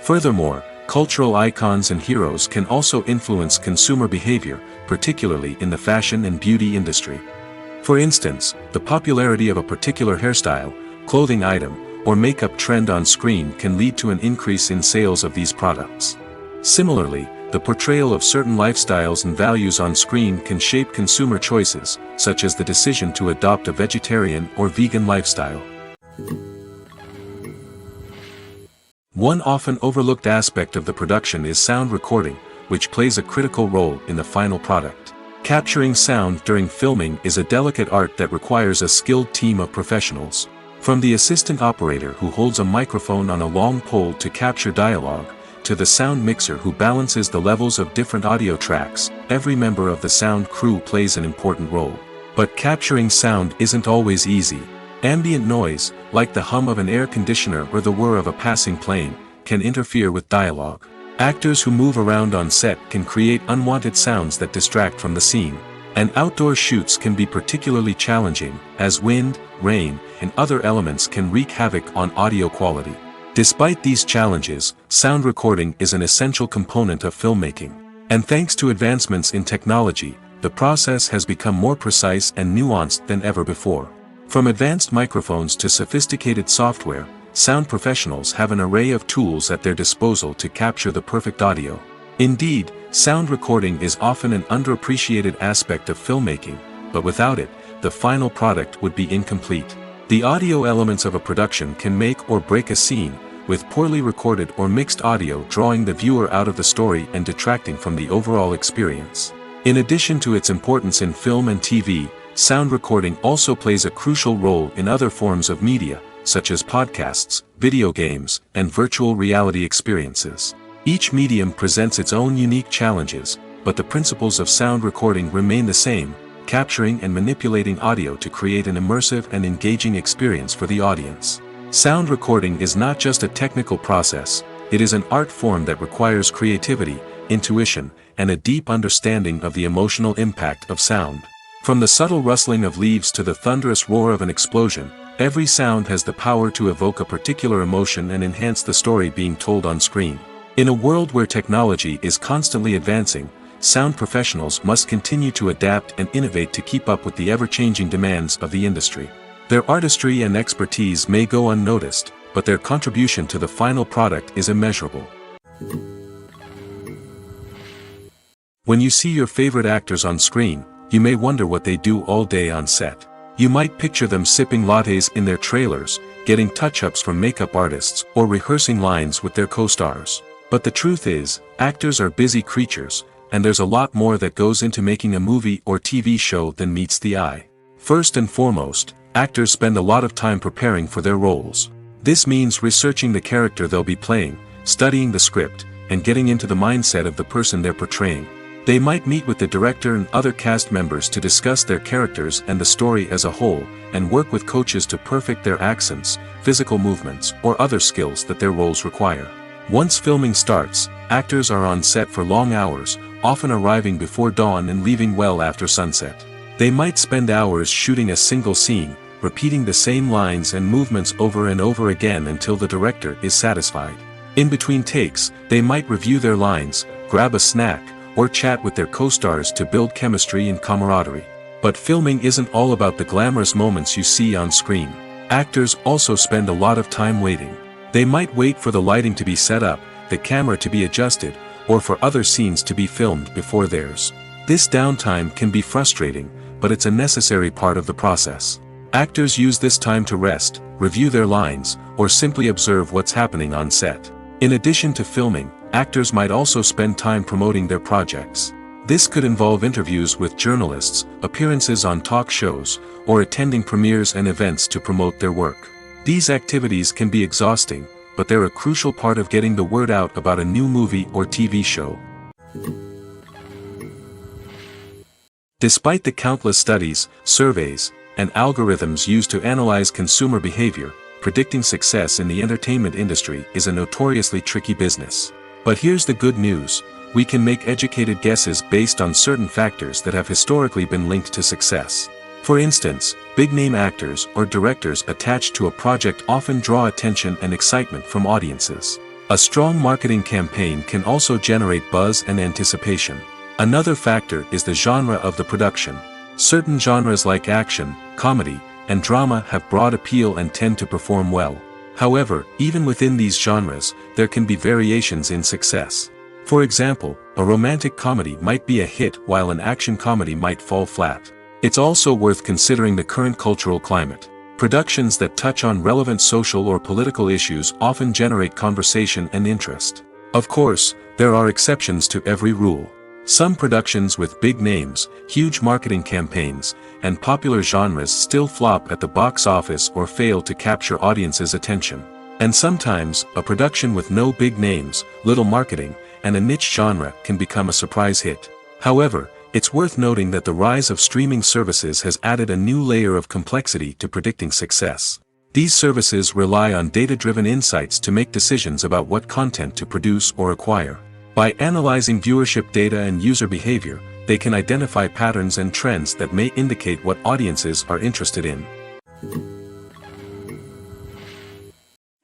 Furthermore, cultural icons and heroes can also influence consumer behavior, particularly in the fashion and beauty industry. For instance, the popularity of a particular hairstyle, clothing item, or makeup trend on screen can lead to an increase in sales of these products. Similarly, the portrayal of certain lifestyles and values on screen can shape consumer choices, such as the decision to adopt a vegetarian or vegan lifestyle. One often overlooked aspect of the production is sound recording, which plays a critical role in the final product. Capturing sound during filming is a delicate art that requires a skilled team of professionals. From the assistant operator who holds a microphone on a long pole to capture dialogue, to the sound mixer who balances the levels of different audio tracks, every member of the sound crew plays an important role. But capturing sound isn't always easy. Ambient noise, like the hum of an air conditioner or the whir of a passing plane, can interfere with dialogue. Actors who move around on set can create unwanted sounds that distract from the scene. And outdoor shoots can be particularly challenging, as wind, rain, and other elements can wreak havoc on audio quality. Despite these challenges, sound recording is an essential component of filmmaking. And thanks to advancements in technology, the process has become more precise and nuanced than ever before. From advanced microphones to sophisticated software, sound professionals have an array of tools at their disposal to capture the perfect audio. Indeed, sound recording is often an underappreciated aspect of filmmaking, but without it, the final product would be incomplete. The audio elements of a production can make or break a scene, with poorly recorded or mixed audio drawing the viewer out of the story and detracting from the overall experience. In addition to its importance in film and TV, sound recording also plays a crucial role in other forms of media, such as podcasts, video games, and virtual reality experiences. Each medium presents its own unique challenges, but the principles of sound recording remain the same, capturing and manipulating audio to create an immersive and engaging experience for the audience. Sound recording is not just a technical process, it is an art form that requires creativity, intuition, and a deep understanding of the emotional impact of sound. From the subtle rustling of leaves to the thunderous roar of an explosion, every sound has the power to evoke a particular emotion and enhance the story being told on screen. In a world where technology is constantly advancing, sound professionals must continue to adapt and innovate to keep up with the ever-changing demands of the industry. Their artistry and expertise may go unnoticed, but their contribution to the final product is immeasurable. When you see your favorite actors on screen, you may wonder what they do all day on set. You might picture them sipping lattes in their trailers, getting touch-ups from makeup artists, or rehearsing lines with their co-stars. But the truth is, actors are busy creatures, and there's a lot more that goes into making a movie or TV show than meets the eye. First and foremost, actors spend a lot of time preparing for their roles. This means researching the character they'll be playing, studying the script, and getting into the mindset of the person they're portraying. They might meet with the director and other cast members to discuss their characters and the story as a whole, and work with coaches to perfect their accents, physical movements, or other skills that their roles require. Once filming starts, actors are on set for long hours, often arriving before dawn and leaving well after sunset. They might spend hours shooting a single scene, repeating the same lines and movements over and over again until the director is satisfied. In between takes, they might review their lines, grab a snack, or chat with their co-stars to build chemistry and camaraderie. But filming isn't all about the glamorous moments you see on screen. Actors also spend a lot of time waiting. They might wait for the lighting to be set up, the camera to be adjusted, or for other scenes to be filmed before theirs. This downtime can be frustrating, but it's a necessary part of the process. Actors use this time to rest, review their lines, or simply observe what's happening on set. In addition to filming, actors might also spend time promoting their projects. This could involve interviews with journalists, appearances on talk shows, or attending premieres and events to promote their work. These activities can be exhausting, but they're a crucial part of getting the word out about a new movie or TV show. Despite the countless studies, surveys, and algorithms used to analyze consumer behavior, predicting success in the entertainment industry is a notoriously tricky business. But here's the good news: we can make educated guesses based on certain factors that have historically been linked to success. For instance, big-name actors or directors attached to a project often draw attention and excitement from audiences. A strong marketing campaign can also generate buzz and anticipation. Another factor is the genre of the production. Certain genres like action, comedy, and drama have broad appeal and tend to perform well. However, even within these genres, there can be variations in success. For example, a romantic comedy might be a hit while an action comedy might fall flat. It's also worth considering the current cultural climate. Productions that touch on relevant social or political issues often generate conversation and interest. Of course, there are exceptions to every rule. Some productions with big names, huge marketing campaigns, and popular genres still flop at the box office or fail to capture audiences' attention. And sometimes, a production with no big names, little marketing, and a niche genre can become a surprise hit. However, it's worth noting that the rise of streaming services has added a new layer of complexity to predicting success. These services rely on data-driven insights to make decisions about what content to produce or acquire. By analyzing viewership data and user behavior, they can identify patterns and trends that may indicate what audiences are interested in.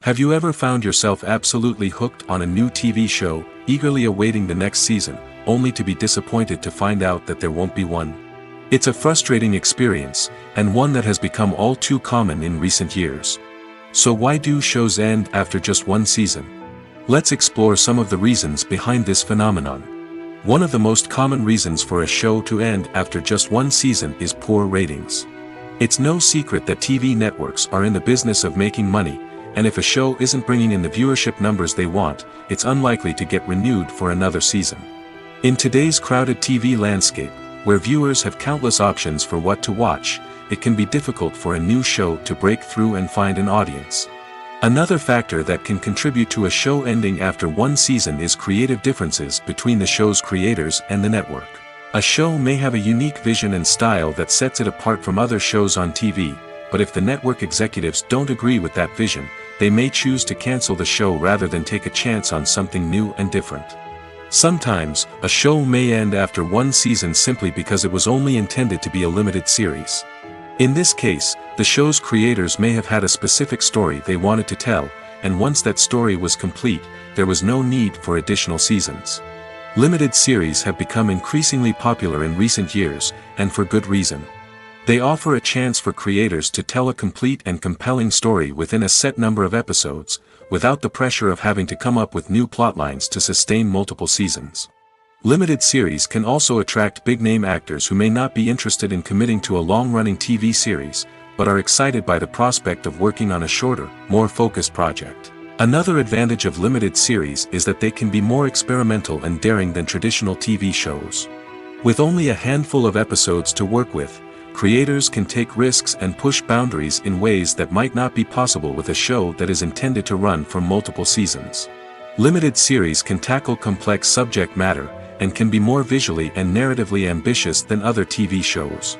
Have you ever found yourself absolutely hooked on a new TV show, eagerly awaiting the next season, only to be disappointed to find out that there won't be one? It's a frustrating experience, and one that has become all too common in recent years. So why do shows end after just one season? Let's explore some of the reasons behind this phenomenon. One of the most common reasons for a show to end after just one season is poor ratings. It's no secret that TV networks are in the business of making money, and if a show isn't bringing in the viewership numbers they want, it's unlikely to get renewed for another season. In today's crowded TV landscape, where viewers have countless options for what to watch, it can be difficult for a new show to break through and find an audience. Another factor that can contribute to a show ending after one season is creative differences between the show's creators and the network. A show may have a unique vision and style that sets it apart from other shows on TV, but if the network executives don't agree with that vision, they may choose to cancel the show rather than take a chance on something new and different. Sometimes, a show may end after one season simply because it was only intended to be a limited series. In this case, the show's creators may have had a specific story they wanted to tell, and once that story was complete, there was no need for additional seasons. Limited series have become increasingly popular in recent years, and for good reason. They offer a chance for creators to tell a complete and compelling story within a set number of episodes, without the pressure of having to come up with new plotlines to sustain multiple seasons. Limited series can also attract big-name actors who may not be interested in committing to a long-running TV series, but are excited by the prospect of working on a shorter, more focused project. Another advantage of limited series is that they can be more experimental and daring than traditional TV shows. With only a handful of episodes to work with, creators can take risks and push boundaries in ways that might not be possible with a show that is intended to run for multiple seasons. Limited series can tackle complex subject matter, and can be more visually and narratively ambitious than other TV shows.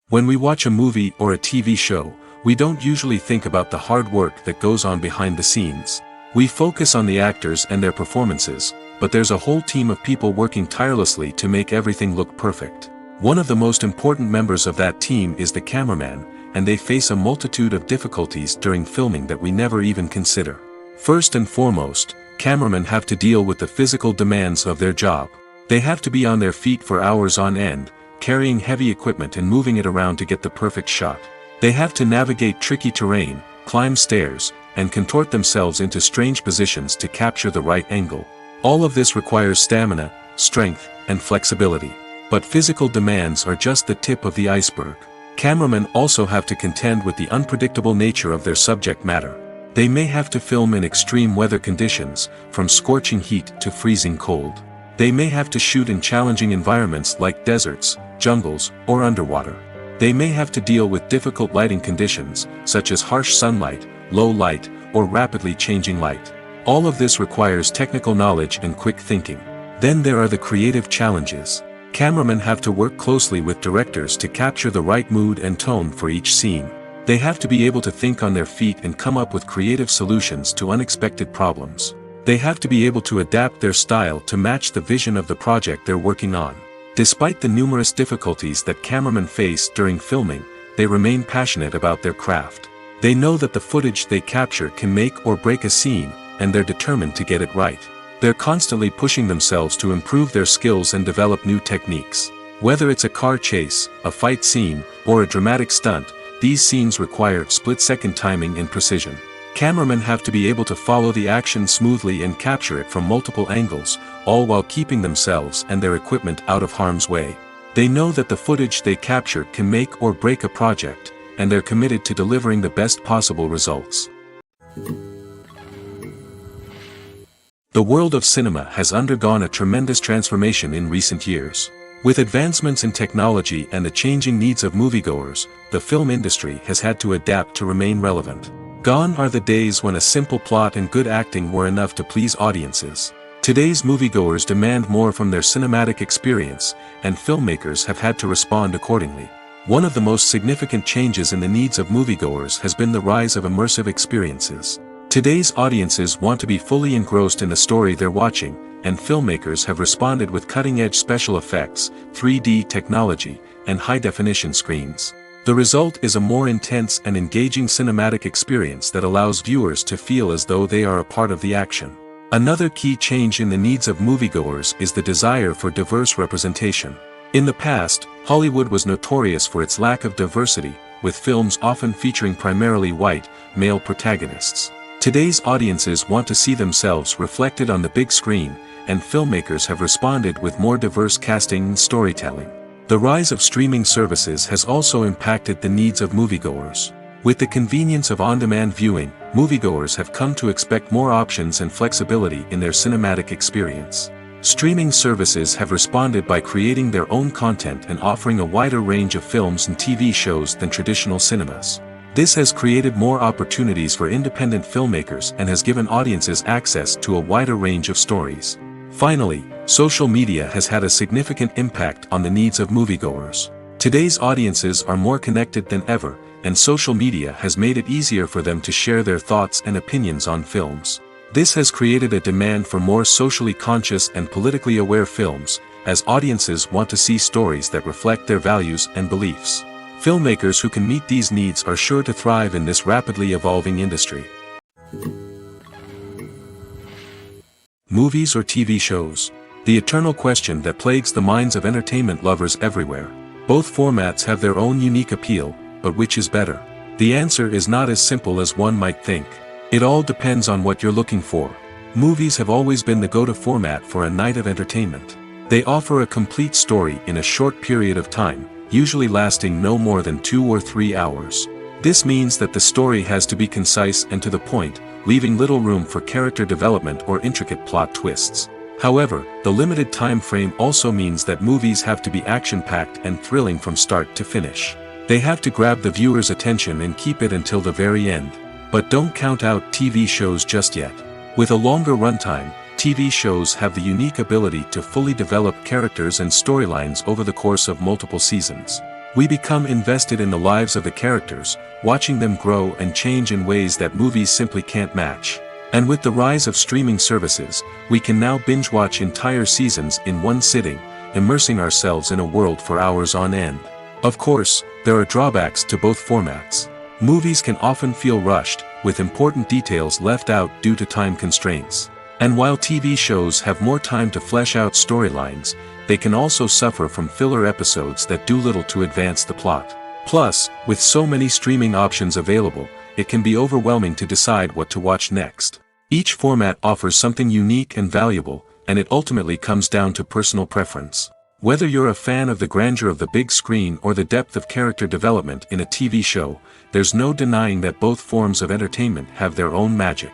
When we watch a movie or a TV show, we don't usually think about the hard work that goes on behind the scenes. We focus on the actors and their performances, but there's a whole team of people working tirelessly to make everything look perfect. One of the most important members of that team is the cameraman, and they face a multitude of difficulties during filming that we never even consider. First and foremost, cameramen have to deal with the physical demands of their job. They have to be on their feet for hours on end, carrying heavy equipment and moving it around to get the perfect shot. They have to navigate tricky terrain, climb stairs, and contort themselves into strange positions to capture the right angle. All of this requires stamina, strength, and flexibility. But physical demands are just the tip of the iceberg. Cameramen also have to contend with the unpredictable nature of their subject matter. They may have to film in extreme weather conditions, from scorching heat to freezing cold. They may have to shoot in challenging environments like deserts, jungles, or underwater. They may have to deal with difficult lighting conditions, such as harsh sunlight, low light, or rapidly changing light. All of this requires technical knowledge and quick thinking. Then there are the creative challenges. Cameramen have to work closely with directors to capture the right mood and tone for each scene. They have to be able to think on their feet and come up with creative solutions to unexpected problems. They have to be able to adapt their style to match the vision of the project they're working on. Despite the numerous difficulties that cameramen face during filming, they remain passionate about their craft. They know that the footage they capture can make or break a scene, and they're determined to get it right. They're constantly pushing themselves to improve their skills and develop new techniques. Whether it's a car chase, a fight scene, or a dramatic stunt, these scenes require split-second timing and precision. Cameramen have to be able to follow the action smoothly and capture it from multiple angles, all while keeping themselves and their equipment out of harm's way. They know that the footage they capture can make or break a project, and they're committed to delivering the best possible results. The world of cinema has undergone a tremendous transformation in recent years. With advancements in technology and the changing needs of moviegoers, the film industry has had to adapt to remain relevant. Gone are the days when a simple plot and good acting were enough to please audiences. Today's moviegoers demand more from their cinematic experience, and filmmakers have had to respond accordingly. One of the most significant changes in the needs of moviegoers has been the rise of immersive experiences. Today's audiences want to be fully engrossed in the story they're watching, and filmmakers have responded with cutting-edge special effects, 3D technology, and high-definition screens. The result is a more intense and engaging cinematic experience that allows viewers to feel as though they are a part of the action. Another key change in the needs of moviegoers is the desire for diverse representation. In the past, Hollywood was notorious for its lack of diversity, with films often featuring primarily white, male protagonists. Today's audiences want to see themselves reflected on the big screen, and filmmakers have responded with more diverse casting and storytelling. The rise of streaming services has also impacted the needs of moviegoers. With the convenience of on-demand viewing, moviegoers have come to expect more options and flexibility in their cinematic experience. Streaming services have responded by creating their own content and offering a wider range of films and TV shows than traditional cinemas. This has created more opportunities for independent filmmakers and has given audiences access to a wider range of stories. Finally, social media has had a significant impact on the needs of moviegoers. Today's audiences are more connected than ever, and social media has made it easier for them to share their thoughts and opinions on films. This has created a demand for more socially conscious and politically aware films, as audiences want to see stories that reflect their values and beliefs. Filmmakers who can meet these needs are sure to thrive in this rapidly evolving industry. Movies or TV shows? The eternal question that plagues the minds of entertainment lovers everywhere. Both formats have their own unique appeal, but which is better? The answer is not as simple as one might think. It all depends on what you're looking for. Movies have always been the go-to format for a night of entertainment. They offer a complete story in a short period of time, usually lasting no more than 2 or 3 hours. This means that the story has to be concise and to the point, leaving little room for character development or intricate plot twists. However, the limited time frame also means that movies have to be action-packed and thrilling from start to finish. They have to grab the viewer's attention and keep it until the very end. But don't count out TV shows just yet. With a longer runtime, TV shows have the unique ability to fully develop characters and storylines over the course of multiple seasons. We become invested in the lives of the characters, watching them grow and change in ways that movies simply can't match. And with the rise of streaming services, we can now binge-watch entire seasons in one sitting, immersing ourselves in a world for hours on end. Of course, there are drawbacks to both formats. Movies can often feel rushed, with important details left out due to time constraints. And while TV shows have more time to flesh out storylines, they can also suffer from filler episodes that do little to advance the plot. Plus, with so many streaming options available, it can be overwhelming to decide what to watch next. Each format offers something unique and valuable, and it ultimately comes down to personal preference. Whether you're a fan of the grandeur of the big screen or the depth of character development in a TV show, there's no denying that both forms of entertainment have their own magic.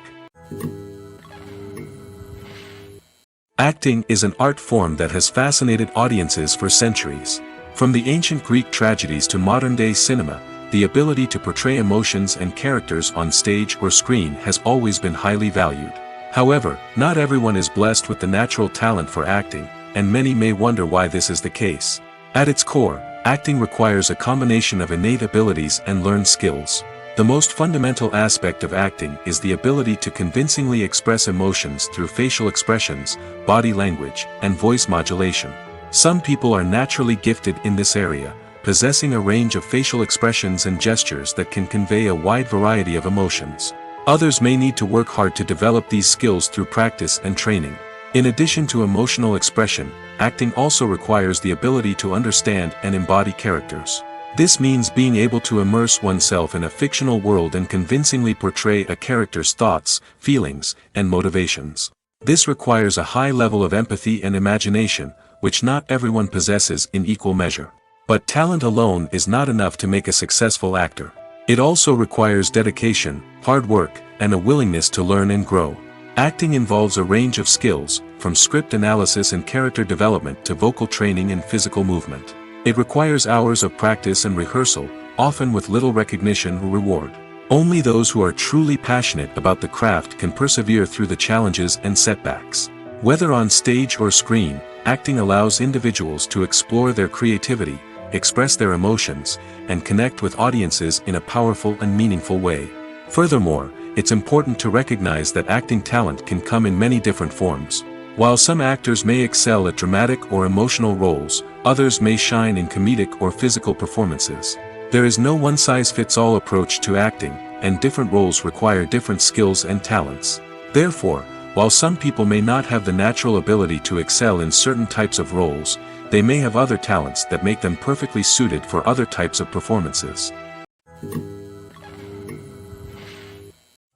Acting is an art form that has fascinated audiences for centuries. From the ancient Greek tragedies to modern-day cinema, the ability to portray emotions and characters on stage or screen has always been highly valued. However, not everyone is blessed with the natural talent for acting, and many may wonder why this is the case. At its core, acting requires a combination of innate abilities and learned skills. The most fundamental aspect of acting is the ability to convincingly express emotions through facial expressions, body language, and voice modulation. Some people are naturally gifted in this area, possessing a range of facial expressions and gestures that can convey a wide variety of emotions. Others may need to work hard to develop these skills through practice and training. In addition to emotional expression, acting also requires the ability to understand and embody characters. This means being able to immerse oneself in a fictional world and convincingly portray a character's thoughts, feelings, and motivations. This requires a high level of empathy and imagination, which not everyone possesses in equal measure. But talent alone is not enough to make a successful actor. It also requires dedication, hard work, and a willingness to learn and grow. Acting involves a range of skills, from script analysis and character development to vocal training and physical movement. It requires hours of practice and rehearsal, often with little recognition or reward. Only those who are truly passionate about the craft can persevere through the challenges and setbacks. Whether on stage or screen, acting allows individuals to explore their creativity, express their emotions, and connect with audiences in a powerful and meaningful way. Furthermore, it's important to recognize that acting talent can come in many different forms. While some actors may excel at dramatic or emotional roles, others may shine in comedic or physical performances. There is no one-size-fits-all approach to acting, and different roles require different skills and talents. Therefore, while some people may not have the natural ability to excel in certain types of roles, they may have other talents that make them perfectly suited for other types of performances.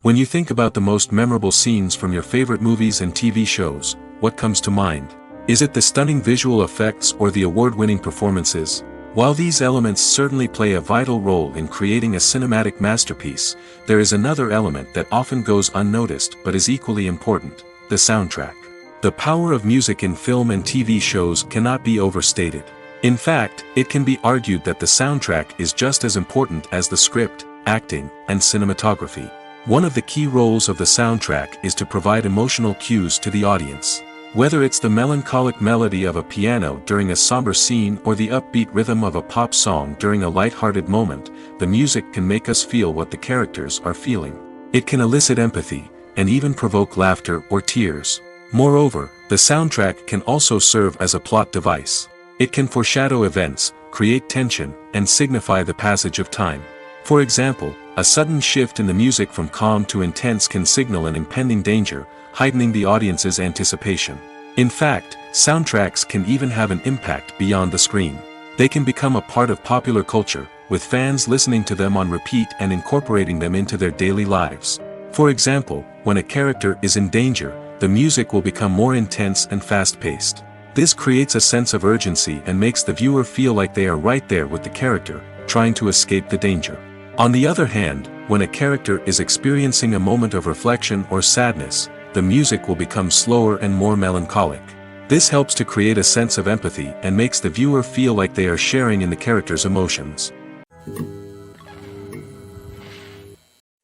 When you think about the most memorable scenes from your favorite movies and TV shows, what comes to mind? Is it the stunning visual effects or the award-winning performances? While these elements certainly play a vital role in creating a cinematic masterpiece, there is another element that often goes unnoticed but is equally important: the soundtrack. The power of music in film and TV shows cannot be overstated. In fact, it can be argued that the soundtrack is just as important as the script, acting, and cinematography. One of the key roles of the soundtrack is to provide emotional cues to the audience. Whether it's the melancholic melody of a piano during a somber scene or the upbeat rhythm of a pop song during a light-hearted moment, the music can make us feel what the characters are feeling. It can elicit empathy, and even provoke laughter or tears. Moreover, the soundtrack can also serve as a plot device. It can foreshadow events, create tension, and signify the passage of time. For example, a sudden shift in the music from calm to intense can signal an impending danger, heightening the audience's anticipation. In fact, soundtracks can even have an impact beyond the screen. They can become a part of popular culture, with fans listening to them on repeat and incorporating them into their daily lives. For example, when a character is in danger, the music will become more intense and fast-paced. This creates a sense of urgency and makes the viewer feel like they are right there with the character, trying to escape the danger. On the other hand, when a character is experiencing a moment of reflection or sadness, the music will become slower and more melancholic. This helps to create a sense of empathy and makes the viewer feel like they are sharing in the character's emotions.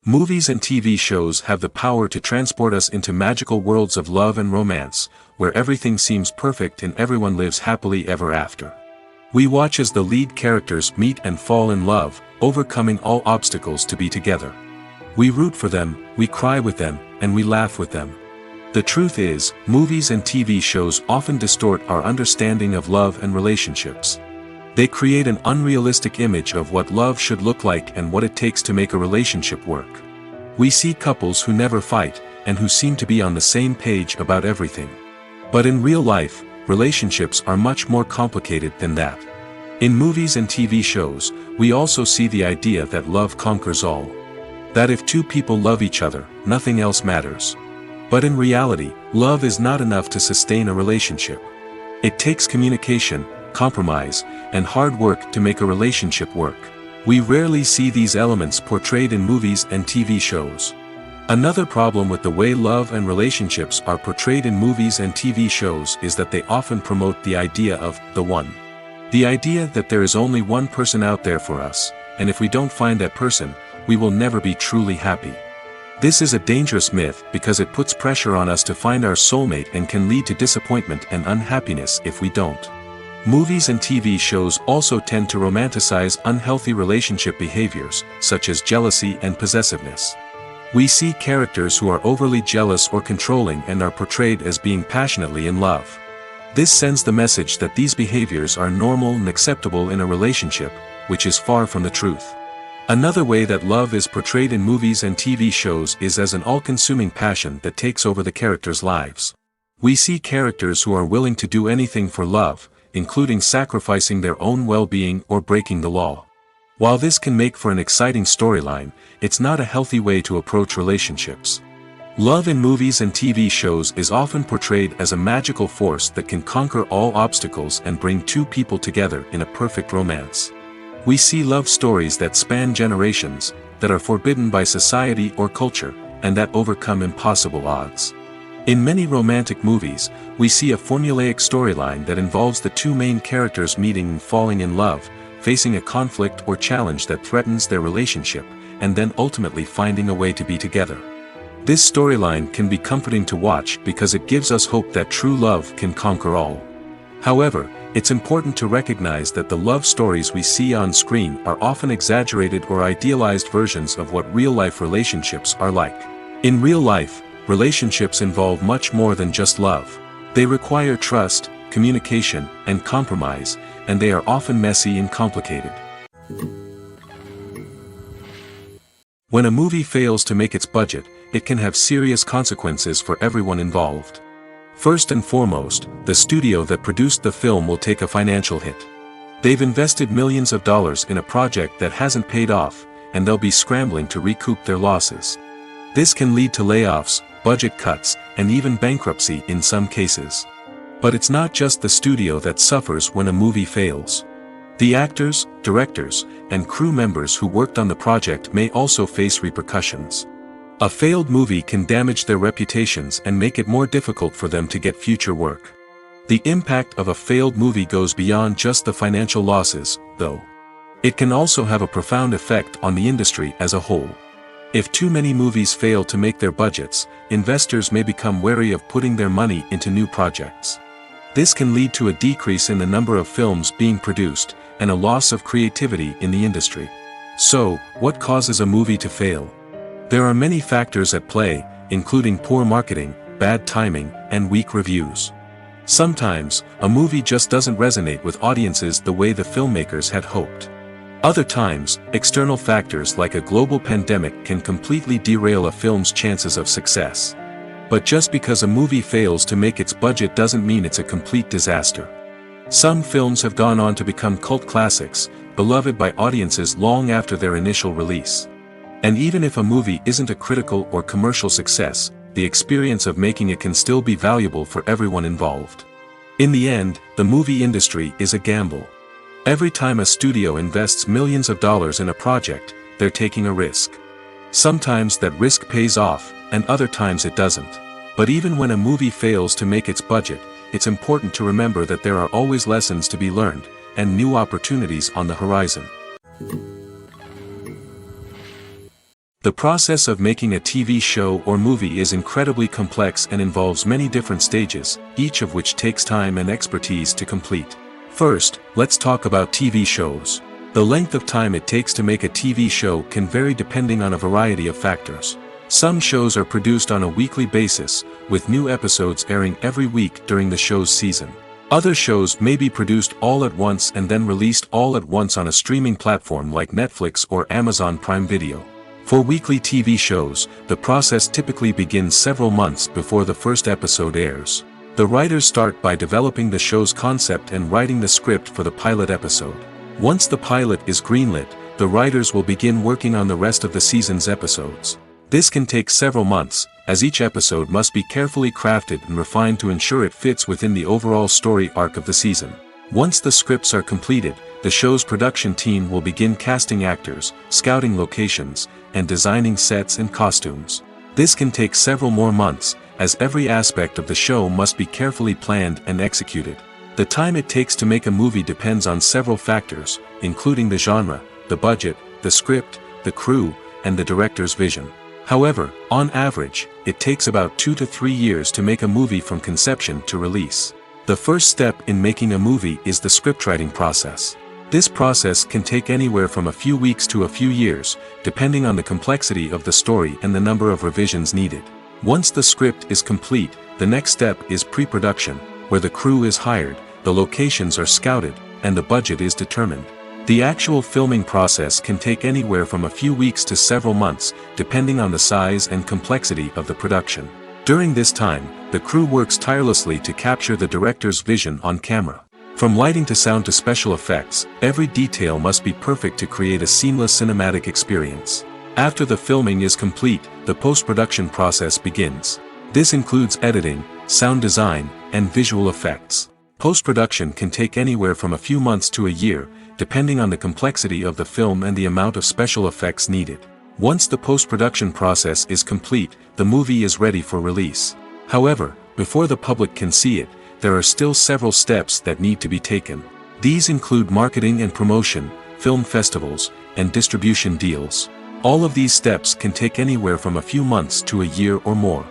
Movies and TV shows have the power to transport us into magical worlds of love and romance, where everything seems perfect and everyone lives happily ever after. We watch as the lead characters meet and fall in love, overcoming all obstacles to be together. We root for them, we cry with them, and we laugh with them. The truth is, movies and TV shows often distort our understanding of love and relationships. They create an unrealistic image of what love should look like and what it takes to make a relationship work. We see couples who never fight, and who seem to be on the same page about everything. But in real life, relationships are much more complicated than that. In movies and TV shows, we also see the idea that love conquers all. That if two people love each other, nothing else matters. But in reality, love is not enough to sustain a relationship. It takes communication, compromise, and hard work to make a relationship work. We rarely see these elements portrayed in movies and TV shows. Another problem with the way love and relationships are portrayed in movies and TV shows is that they often promote the idea of the one. The idea that there is only one person out there for us, and if we don't find that person, we will never be truly happy. This is a dangerous myth because it puts pressure on us to find our soulmate and can lead to disappointment and unhappiness if we don't. Movies and TV shows also tend to romanticize unhealthy relationship behaviors, such as jealousy and possessiveness. We see characters who are overly jealous or controlling and are portrayed as being passionately in love. This sends the message that these behaviors are normal and acceptable in a relationship, which is far from the truth. Another way that love is portrayed in movies and TV shows is as an all-consuming passion that takes over the characters' lives. We see characters who are willing to do anything for love, including sacrificing their own well-being or breaking the law. While this can make for an exciting storyline, it's not a healthy way to approach relationships. Love in movies and TV shows is often portrayed as a magical force that can conquer all obstacles and bring two people together in a perfect romance. We see love stories that span generations, that are forbidden by society or culture, and that overcome impossible odds. In many romantic movies, we see a formulaic storyline that involves the two main characters meeting and falling in love, facing a conflict or challenge that threatens their relationship, and then ultimately finding a way to be together. This storyline can be comforting to watch because it gives us hope that true love can conquer all. However, it's important to recognize that the love stories we see on screen are often exaggerated or idealized versions of what real-life relationships are like. In real life, relationships involve much more than just love. They require trust, communication, and compromise, and they are often messy and complicated. When a movie fails to make its budget, it can have serious consequences for everyone involved. First and foremost, the studio that produced the film will take a financial hit. They've invested millions of dollars in a project that hasn't paid off, and they'll be scrambling to recoup their losses. This can lead to layoffs, budget cuts, and even bankruptcy in some cases. But it's not just the studio that suffers when a movie fails. The actors, directors, and crew members who worked on the project may also face repercussions. A failed movie can damage their reputations and make it more difficult for them to get future work. The impact of a failed movie goes beyond just the financial losses, though. It can also have a profound effect on the industry as a whole. If too many movies fail to make their budgets, investors may become wary of putting their money into new projects. This can lead to a decrease in the number of films being produced, and a loss of creativity in the industry. So, what causes a movie to fail? There are many factors at play, including poor marketing, bad timing, and weak reviews. Sometimes, a movie just doesn't resonate with audiences the way the filmmakers had hoped. Other times, external factors like a global pandemic can completely derail a film's chances of success. But just because a movie fails to make its budget doesn't mean it's a complete disaster. Some films have gone on to become cult classics, beloved by audiences long after their initial release. And even if a movie isn't a critical or commercial success, the experience of making it can still be valuable for everyone involved. In the end, the movie industry is a gamble. Every time a studio invests millions of dollars in a project, they're taking a risk. Sometimes that risk pays off, and other times it doesn't. But even when a movie fails to make its budget, it's important to remember that there are always lessons to be learned, and new opportunities on the horizon. The process of making a TV show or movie is incredibly complex and involves many different stages, each of which takes time and expertise to complete. First, let's talk about TV shows. The length of time it takes to make a TV show can vary depending on a variety of factors. Some shows are produced on a weekly basis, with new episodes airing every week during the show's season. Other shows may be produced all at once and then released all at once on a streaming platform like Netflix or Amazon Prime Video. For weekly TV shows, the process typically begins several months before the first episode airs. The writers start by developing the show's concept and writing the script for the pilot episode. Once the pilot is greenlit, the writers will begin working on the rest of the season's episodes. This can take several months, as each episode must be carefully crafted and refined to ensure it fits within the overall story arc of the season. Once the scripts are completed, the show's production team will begin casting actors, scouting locations, and designing sets and costumes. This can take several more months, as every aspect of the show must be carefully planned and executed. The time it takes to make a movie depends on several factors, including the genre, the budget, the script, the crew, and the director's vision. However, on average, it takes about 2 to 3 years to make a movie from conception to release. The first step in making a movie is the scriptwriting process. This process can take anywhere from a few weeks to a few years, depending on the complexity of the story and the number of revisions needed. Once the script is complete, the next step is pre-production, where the crew is hired, the locations are scouted, and the budget is determined. The actual filming process can take anywhere from a few weeks to several months, depending on the size and complexity of the production. During this time, the crew works tirelessly to capture the director's vision on camera. From lighting to sound to special effects, every detail must be perfect to create a seamless cinematic experience. After the filming is complete, the post-production process begins. This includes editing, sound design, and visual effects. Post-production can take anywhere from a few months to a year, depending on the complexity of the film and the amount of special effects needed. Once the post-production process is complete, the movie is ready for release. However, before the public can see it, there are still several steps that need to be taken. These include marketing and promotion, film festivals, and distribution deals. All of these steps can take anywhere from a few months to a year or more.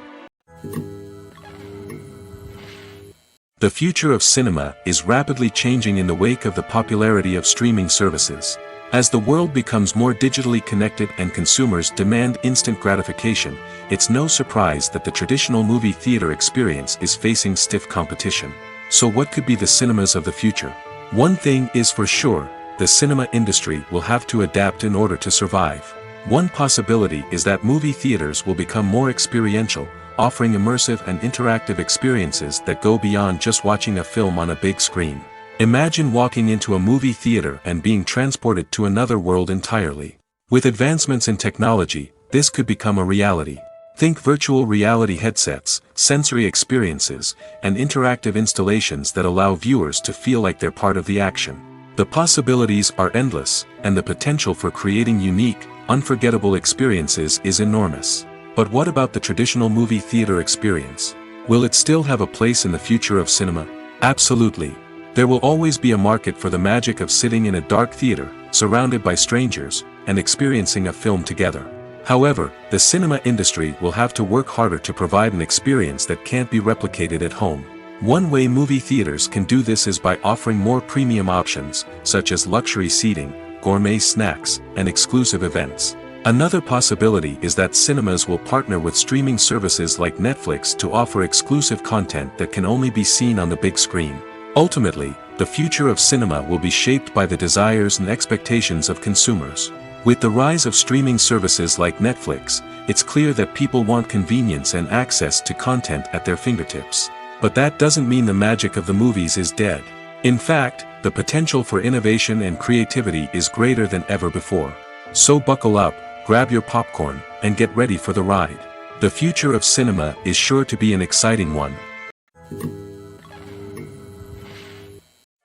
The future of cinema is rapidly changing in the wake of the popularity of streaming services. As the world becomes more digitally connected and consumers demand instant gratification, it's no surprise that the traditional movie theater experience is facing stiff competition. So what could be the cinemas of the future? One thing is for sure, the cinema industry will have to adapt in order to survive. One possibility is that movie theaters will become more experiential, offering immersive and interactive experiences that go beyond just watching a film on a big screen. Imagine walking into a movie theater and being transported to another world entirely. With advancements in technology, this could become a reality. Think virtual reality headsets, sensory experiences, and interactive installations that allow viewers to feel like they're part of the action. The possibilities are endless, and the potential for creating unique, unforgettable experiences is enormous. But what about the traditional movie theater experience? Will it still have a place in the future of cinema? Absolutely. There will always be a market for the magic of sitting in a dark theater, surrounded by strangers, and experiencing a film together. However, the cinema industry will have to work harder to provide an experience that can't be replicated at home. One way movie theaters can do this is by offering more premium options, such as luxury seating, gourmet snacks, and exclusive events. Another possibility is that cinemas will partner with streaming services like Netflix to offer exclusive content that can only be seen on the big screen. Ultimately, the future of cinema will be shaped by the desires and expectations of consumers. With the rise of streaming services like Netflix, it's clear that people want convenience and access to content at their fingertips. But that doesn't mean the magic of the movies is dead. In fact, the potential for innovation and creativity is greater than ever before. So buckle up, grab your popcorn, and get ready for the ride. The future of cinema is sure to be an exciting one.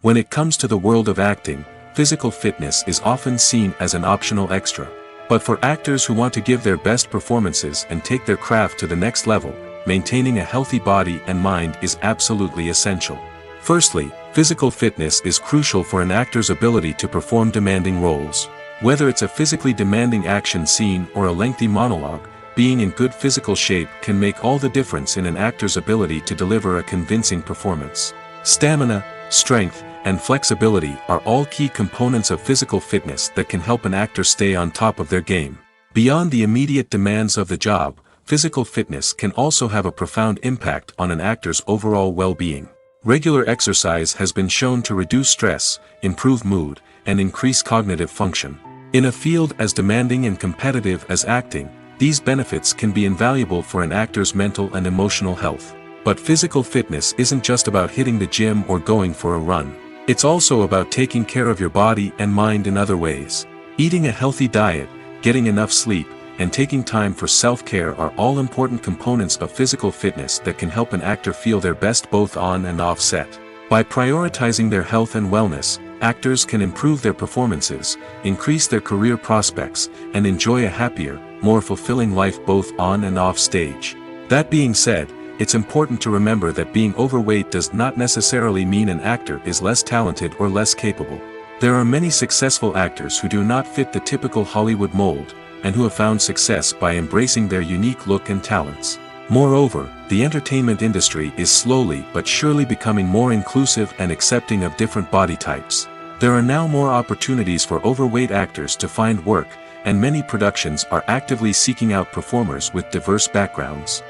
When it comes to the world of acting, physical fitness is often seen as an optional extra. But for actors who want to give their best performances and take their craft to the next level, maintaining a healthy body and mind is absolutely essential. Firstly, physical fitness is crucial for an actor's ability to perform demanding roles. Whether it's a physically demanding action scene or a lengthy monologue, being in good physical shape can make all the difference in an actor's ability to deliver a convincing performance. Stamina, strength, and flexibility are all key components of physical fitness that can help an actor stay on top of their game. Beyond the immediate demands of the job, physical fitness can also have a profound impact on an actor's overall well-being. Regular exercise has been shown to reduce stress, improve mood, and increase cognitive function. In a field as demanding and competitive as acting, these benefits can be invaluable for an actor's mental and emotional health. But physical fitness isn't just about hitting the gym or going for a run. It's also about taking care of your body and mind in other ways. Eating a healthy diet, getting enough sleep, and taking time for self-care are all important components of physical fitness that can help an actor feel their best both on and off set. By prioritizing their health and wellness, actors can improve their performances, increase their career prospects, and enjoy a happier, more fulfilling life both on and off stage. That being said, it's important to remember that being overweight does not necessarily mean an actor is less talented or less capable. There are many successful actors who do not fit the typical Hollywood mold, and who have found success by embracing their unique look and talents. Moreover, the entertainment industry is slowly but surely becoming more inclusive and accepting of different body types. There are now more opportunities for overweight actors to find work, and many productions are actively seeking out performers with diverse backgrounds.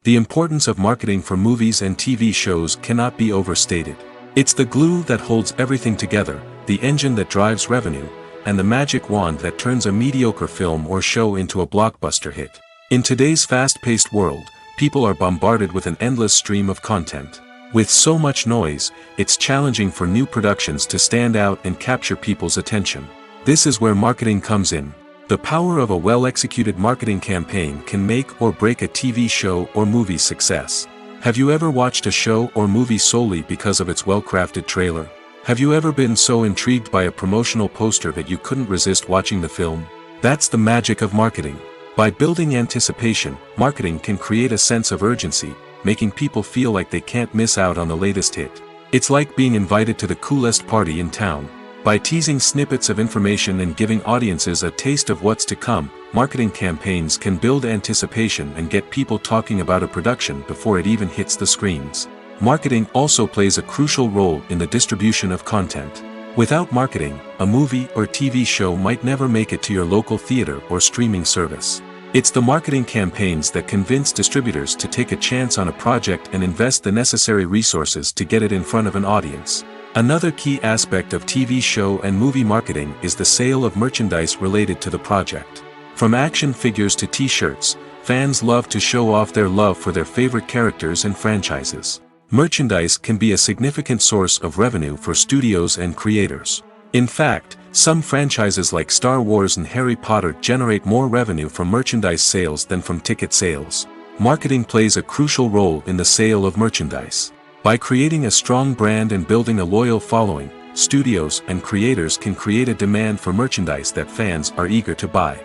The importance of marketing for movies and TV shows cannot be overstated. It's the glue that holds everything together, the engine that drives revenue, and the magic wand that turns a mediocre film or show into a blockbuster hit. In today's fast-paced world, people are bombarded with an endless stream of content. With so much noise, it's challenging for new productions to stand out and capture people's attention. This is where marketing comes in. The power of a well-executed marketing campaign can make or break a TV show or movie's success. Have you ever watched a show or movie solely because of its well-crafted trailer? Have you ever been so intrigued by a promotional poster that you couldn't resist watching the film? That's the magic of marketing. By building anticipation, marketing can create a sense of urgency, making people feel like they can't miss out on the latest hit. It's like being invited to the coolest party in town. By teasing snippets of information and giving audiences a taste of what's to come, marketing campaigns can build anticipation and get people talking about a production before it even hits the screens. Marketing also plays a crucial role in the distribution of content. Without marketing, a movie or TV show might never make it to your local theater or streaming service. It's the marketing campaigns that convince distributors to take a chance on a project and invest the necessary resources to get it in front of an audience. Another key aspect of TV show and movie marketing is the sale of merchandise related to the project. From action figures to t-shirts, fans love to show off their love for their favorite characters and franchises. Merchandise can be a significant source of revenue for studios and creators. In fact, some franchises like Star Wars and Harry Potter generate more revenue from merchandise sales than from ticket sales. Marketing plays a crucial role in the sale of merchandise. By creating a strong brand and building a loyal following, studios and creators can create a demand for merchandise that fans are eager to buy.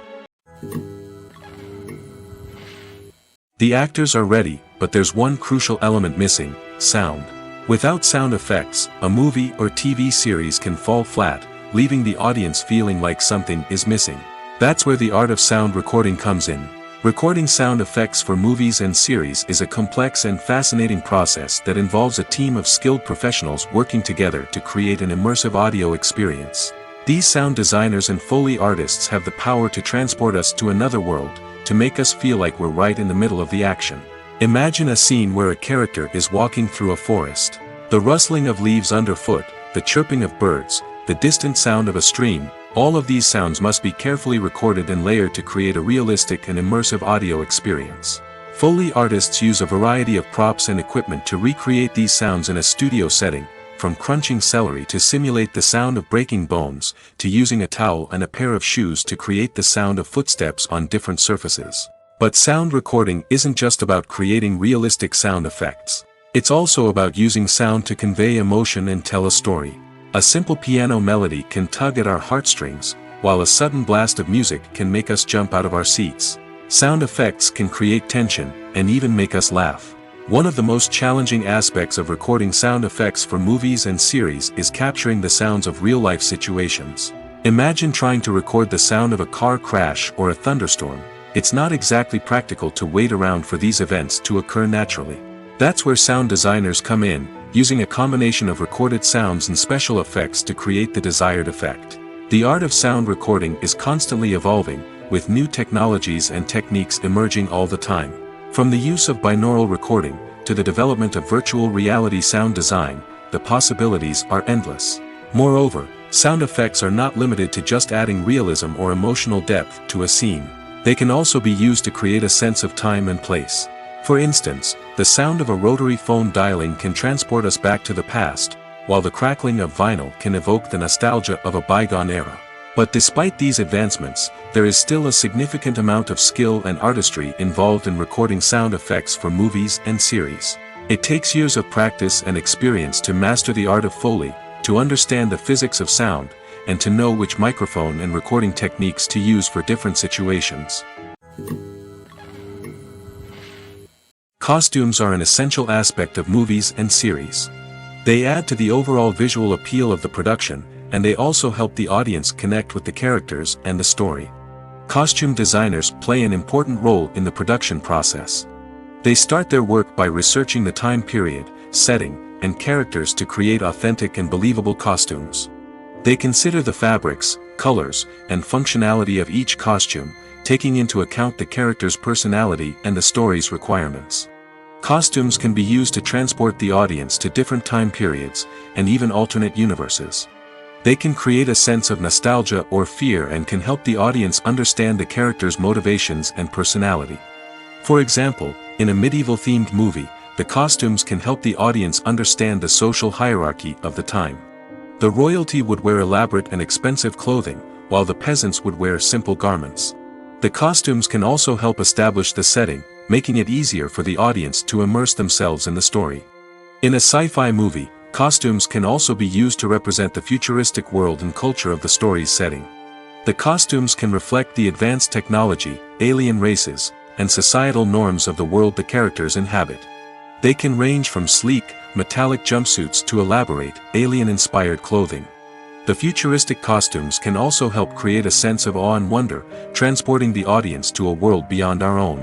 The actors are ready, but there's one crucial element missing: sound. Without sound effects, a movie or TV series can fall flat, leaving the audience feeling like something is missing. That's where the art of sound recording comes in. Recording sound effects for movies and series is a complex and fascinating process that involves a team of skilled professionals working together to create an immersive audio experience. These sound designers and Foley artists have the power to transport us to another world, to make us feel like we're right in the middle of the action. Imagine a scene where a character is walking through a forest. The rustling of leaves underfoot, the chirping of birds, the distant sound of a stream, all of these sounds must be carefully recorded and layered to create a realistic and immersive audio experience. Foley artists use a variety of props and equipment to recreate these sounds in a studio setting, from crunching celery to simulate the sound of breaking bones, to using a towel and a pair of shoes to create the sound of footsteps on different surfaces. But sound recording isn't just about creating realistic sound effects. It's also about using sound to convey emotion and tell a story. A simple piano melody can tug at our heartstrings, while a sudden blast of music can make us jump out of our seats. Sound effects can create tension, and even make us laugh. One of the most challenging aspects of recording sound effects for movies and series is capturing the sounds of real-life situations. Imagine trying to record the sound of a car crash or a thunderstorm. It's not exactly practical to wait around for these events to occur naturally. That's where sound designers come in, using a combination of recorded sounds and special effects to create the desired effect. The art of sound recording is constantly evolving, with new technologies and techniques emerging all the time. From the use of binaural recording, to the development of virtual reality sound design, the possibilities are endless. Moreover, sound effects are not limited to just adding realism or emotional depth to a scene. They can also be used to create a sense of time and place. For instance, the sound of a rotary phone dialing can transport us back to the past, while the crackling of vinyl can evoke the nostalgia of a bygone era. But despite these advancements, there is still a significant amount of skill and artistry involved in recording sound effects for movies and series. It takes years of practice and experience to master the art of Foley, to understand the physics of sound, and to know which microphone and recording techniques to use for different situations. Costumes are an essential aspect of movies and series. They add to the overall visual appeal of the production, and they also help the audience connect with the characters and the story. Costume designers play an important role in the production process. They start their work by researching the time period, setting, and characters to create authentic and believable costumes. They consider the fabrics, colors, and functionality of each costume, taking into account the character's personality and the story's requirements. Costumes can be used to transport the audience to different time periods, and even alternate universes. They can create a sense of nostalgia or fear and can help the audience understand the character's motivations and personality. For example, in a medieval-themed movie, the costumes can help the audience understand the social hierarchy of the time. The royalty would wear elaborate and expensive clothing, while the peasants would wear simple garments. The costumes can also help establish the setting, making it easier for the audience to immerse themselves in the story. In a sci-fi movie, costumes can also be used to represent the futuristic world and culture of the story's setting. The costumes can reflect the advanced technology, alien races, and societal norms of the world the characters inhabit. They can range from sleek, metallic jumpsuits to elaborate, alien-inspired clothing. The futuristic costumes can also help create a sense of awe and wonder, transporting the audience to a world beyond our own.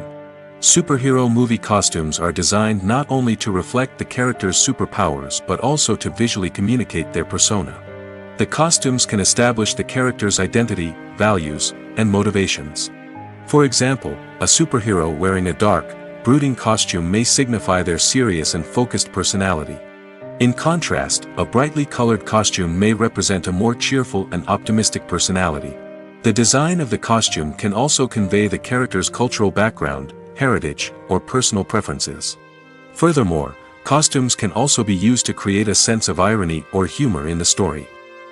Superhero movie costumes are designed not only to reflect the character's superpowers but also to visually communicate their persona. The costumes can establish the character's identity, values, and motivations. For example, a superhero wearing a dark, brooding costume may signify their serious and focused personality. In contrast, a brightly colored costume may represent a more cheerful and optimistic personality. The design of the costume can also convey the character's cultural background, heritage, or personal preferences. Furthermore, costumes can also be used to create a sense of irony or humor in the story.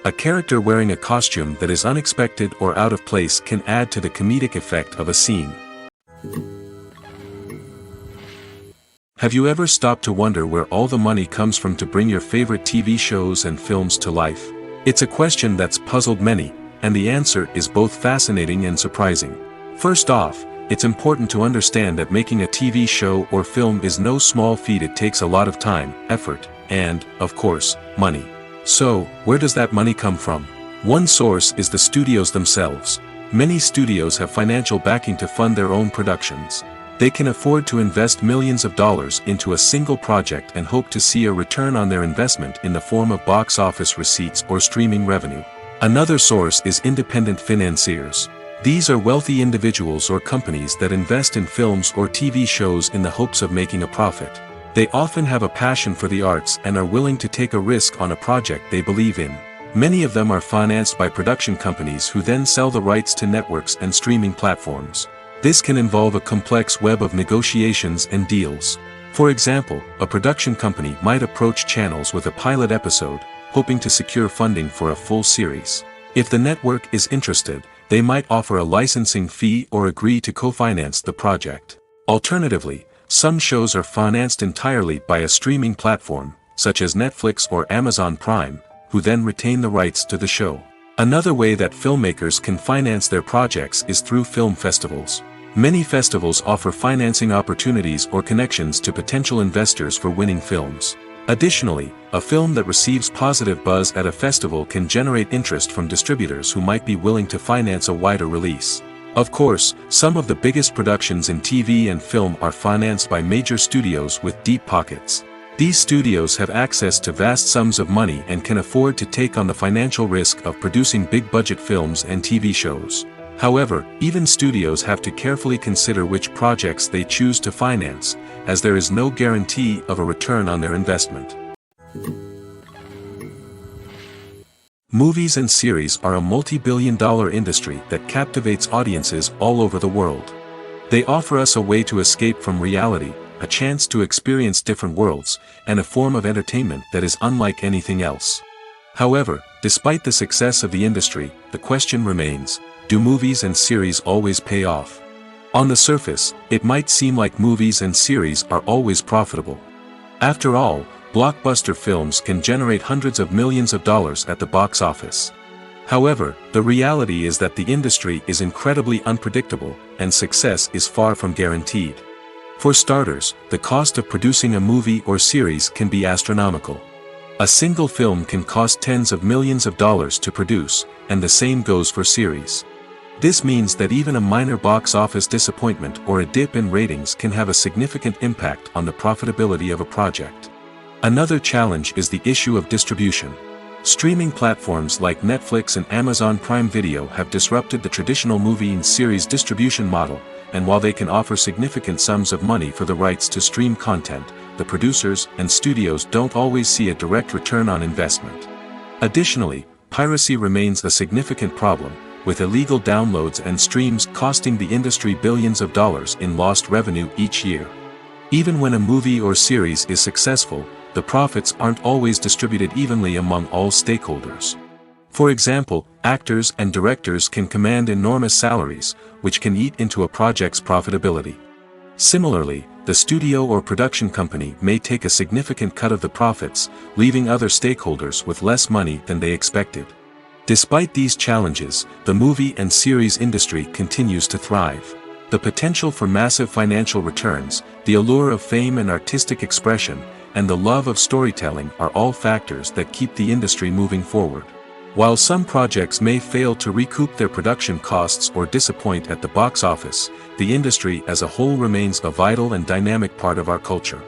A character wearing a costume that is unexpected or out of place can add to the comedic effect of a scene. Have you ever stopped to wonder where all the money comes from to bring your favorite TV shows and films to life? It's a question that's puzzled many, and the answer is both fascinating and surprising. First off, it's important to understand that making a TV show or film is no small feat. It takes a lot of time, effort, and, of course, money. So, where does that money come from? One source is the studios themselves. Many studios have financial backing to fund their own productions. They can afford to invest millions of dollars into a single project and hope to see a return on their investment in the form of box office receipts or streaming revenue. Another source is independent financiers. These are wealthy individuals or companies that invest in films or TV shows in the hopes of making a profit. They often have a passion for the arts and are willing to take a risk on a project they believe in. Many of them are financed by production companies who then sell the rights to networks and streaming platforms. This can involve a complex web of negotiations and deals. For example, a production company might approach channels with a pilot episode, hoping to secure funding for a full series. If the network is interested, they might offer a licensing fee or agree to co-finance the project. Alternatively, some shows are financed entirely by a streaming platform, such as Netflix or Amazon Prime, who then retain the rights to the show. Another way that filmmakers can finance their projects is through film festivals. Many festivals offer financing opportunities or connections to potential investors for winning films. Additionally, a film that receives positive buzz at a festival can generate interest from distributors who might be willing to finance a wider release. Of course, some of the biggest productions in TV and film are financed by major studios with deep pockets. These studios have access to vast sums of money and can afford to take on the financial risk of producing big-budget films and TV shows. However, even studios have to carefully consider which projects they choose to finance, as there is no guarantee of a return on their investment. Movies and series are a multi-billion-dollar industry that captivates audiences all over the world. They offer us a way to escape from reality, a chance to experience different worlds, and a form of entertainment that is unlike anything else. However, despite the success of the industry, the question remains, do movies and series always pay off? On the surface, it might seem like movies and series are always profitable. After all, blockbuster films can generate hundreds of millions of dollars at the box office. However, the reality is that the industry is incredibly unpredictable, and success is far from guaranteed. For starters, the cost of producing a movie or series can be astronomical. A single film can cost tens of millions of dollars to produce, and the same goes for series. This means that even a minor box office disappointment or a dip in ratings can have a significant impact on the profitability of a project. Another challenge is the issue of distribution. Streaming platforms like Netflix and Amazon Prime Video have disrupted the traditional movie and series distribution model, and while they can offer significant sums of money for the rights to stream content, the producers and studios don't always see a direct return on investment. Additionally, piracy remains a significant problem, with illegal downloads and streams costing the industry billions of dollars in lost revenue each year. Even when a movie or series is successful, the profits aren't always distributed evenly among all stakeholders. For example, actors and directors can command enormous salaries, which can eat into a project's profitability. Similarly, the studio or production company may take a significant cut of the profits, leaving other stakeholders with less money than they expected. Despite these challenges, the movie and series industry continues to thrive. The potential for massive financial returns, the allure of fame and artistic expression, and the love of storytelling are all factors that keep the industry moving forward. While some projects may fail to recoup their production costs or disappoint at the box office, the industry as a whole remains a vital and dynamic part of our culture.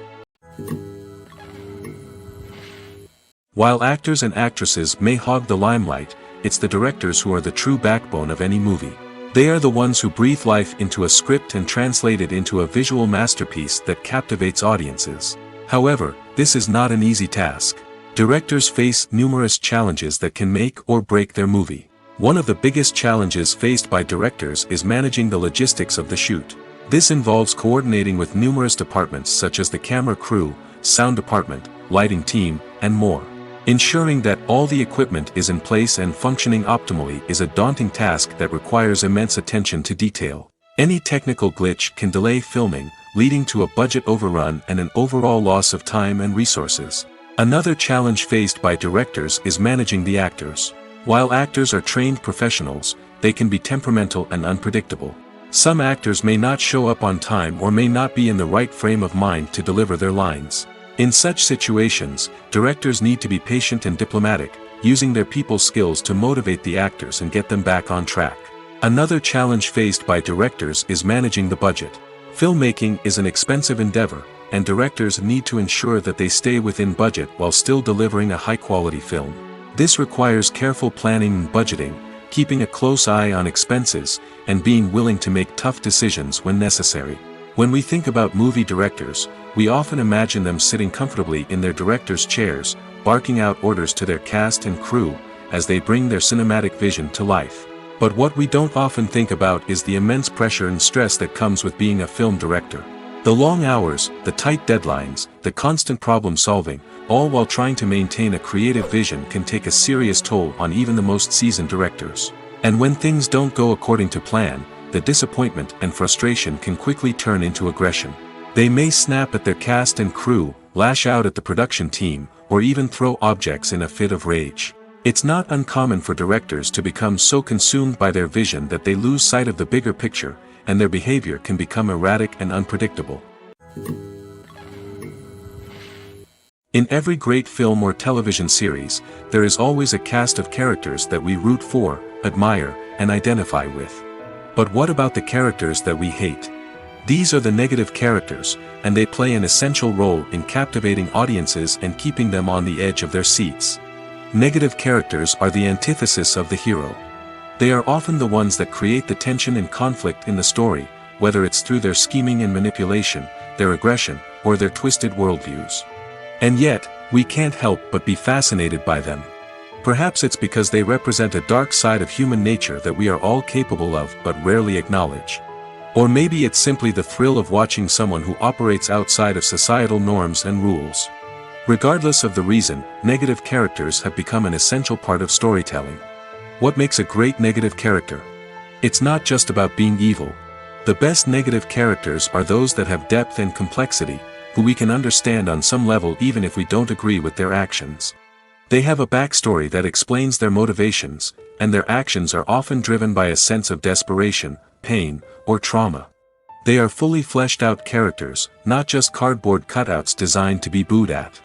While actors and actresses may hog the limelight, it's the directors who are the true backbone of any movie. They are the ones who breathe life into a script and translate it into a visual masterpiece that captivates audiences. However, this is not an easy task. Directors face numerous challenges that can make or break their movie. One of the biggest challenges faced by directors is managing the logistics of the shoot. This involves coordinating with numerous departments such as the camera crew, sound department, lighting team, and more. Ensuring that all the equipment is in place and functioning optimally is a daunting task that requires immense attention to detail. Any technical glitch can delay filming, leading to a budget overrun and an overall loss of time and resources. Another challenge faced by directors is managing the actors. While actors are trained professionals, they can be temperamental and unpredictable. Some actors may not show up on time or may not be in the right frame of mind to deliver their lines. In such situations, directors need to be patient and diplomatic, using their people skills to motivate the actors and get them back on track. Another challenge faced by directors is managing the budget. Filmmaking is an expensive endeavor, and directors need to ensure that they stay within budget while still delivering a high-quality film. This requires careful planning and budgeting, keeping a close eye on expenses, and being willing to make tough decisions when necessary. When we think about movie directors, we often imagine them sitting comfortably in their director's chairs, barking out orders to their cast and crew, as they bring their cinematic vision to life. But what we don't often think about is the immense pressure and stress that comes with being a film director. The long hours, the tight deadlines, the constant problem solving, all while trying to maintain a creative vision can take a serious toll on even the most seasoned directors. And when things don't go according to plan, the disappointment and frustration can quickly turn into aggression. They may snap at their cast and crew, lash out at the production team, or even throw objects in a fit of rage. It's not uncommon for directors to become so consumed by their vision that they lose sight of the bigger picture, and their behavior can become erratic and unpredictable. In every great film or television series, there is always a cast of characters that we root for, admire, and identify with. But what about the characters that we hate? These are the negative characters, and they play an essential role in captivating audiences and keeping them on the edge of their seats. Negative characters are the antithesis of the hero. They are often the ones that create the tension and conflict in the story, whether it's through their scheming and manipulation, their aggression, or their twisted worldviews. And yet, we can't help but be fascinated by them. Perhaps it's because they represent a dark side of human nature that we are all capable of but rarely acknowledge. Or maybe it's simply the thrill of watching someone who operates outside of societal norms and rules. Regardless of the reason, negative characters have become an essential part of storytelling. What makes a great negative character? It's not just about being evil. The best negative characters are those that have depth and complexity, who we can understand on some level even if we don't agree with their actions. They have a backstory that explains their motivations, and their actions are often driven by a sense of desperation, pain, or trauma. They are fully fleshed out characters, not just cardboard cutouts designed to be booed at.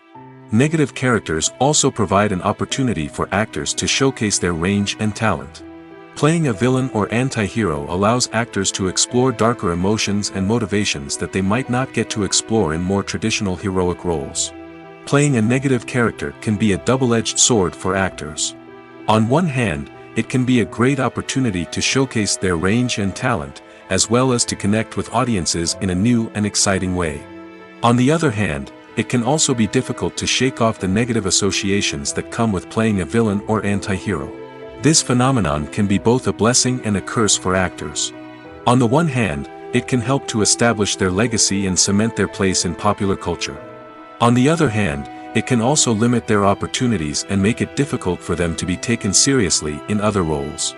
Negative characters also provide an opportunity for actors to showcase their range and talent. Playing a villain or anti-hero allows actors to explore darker emotions and motivations that they might not get to explore in more traditional heroic roles. Playing a negative character can be a double-edged sword for actors. On one hand, it can be a great opportunity to showcase their range and talent, as well as to connect with audiences in a new and exciting way. On the other hand, it can also be difficult to shake off the negative associations that come with playing a villain or anti-hero. This phenomenon can be both a blessing and a curse for actors. On the one hand, it can help to establish their legacy and cement their place in popular culture. On the other hand, it can also limit their opportunities and make it difficult for them to be taken seriously in other roles.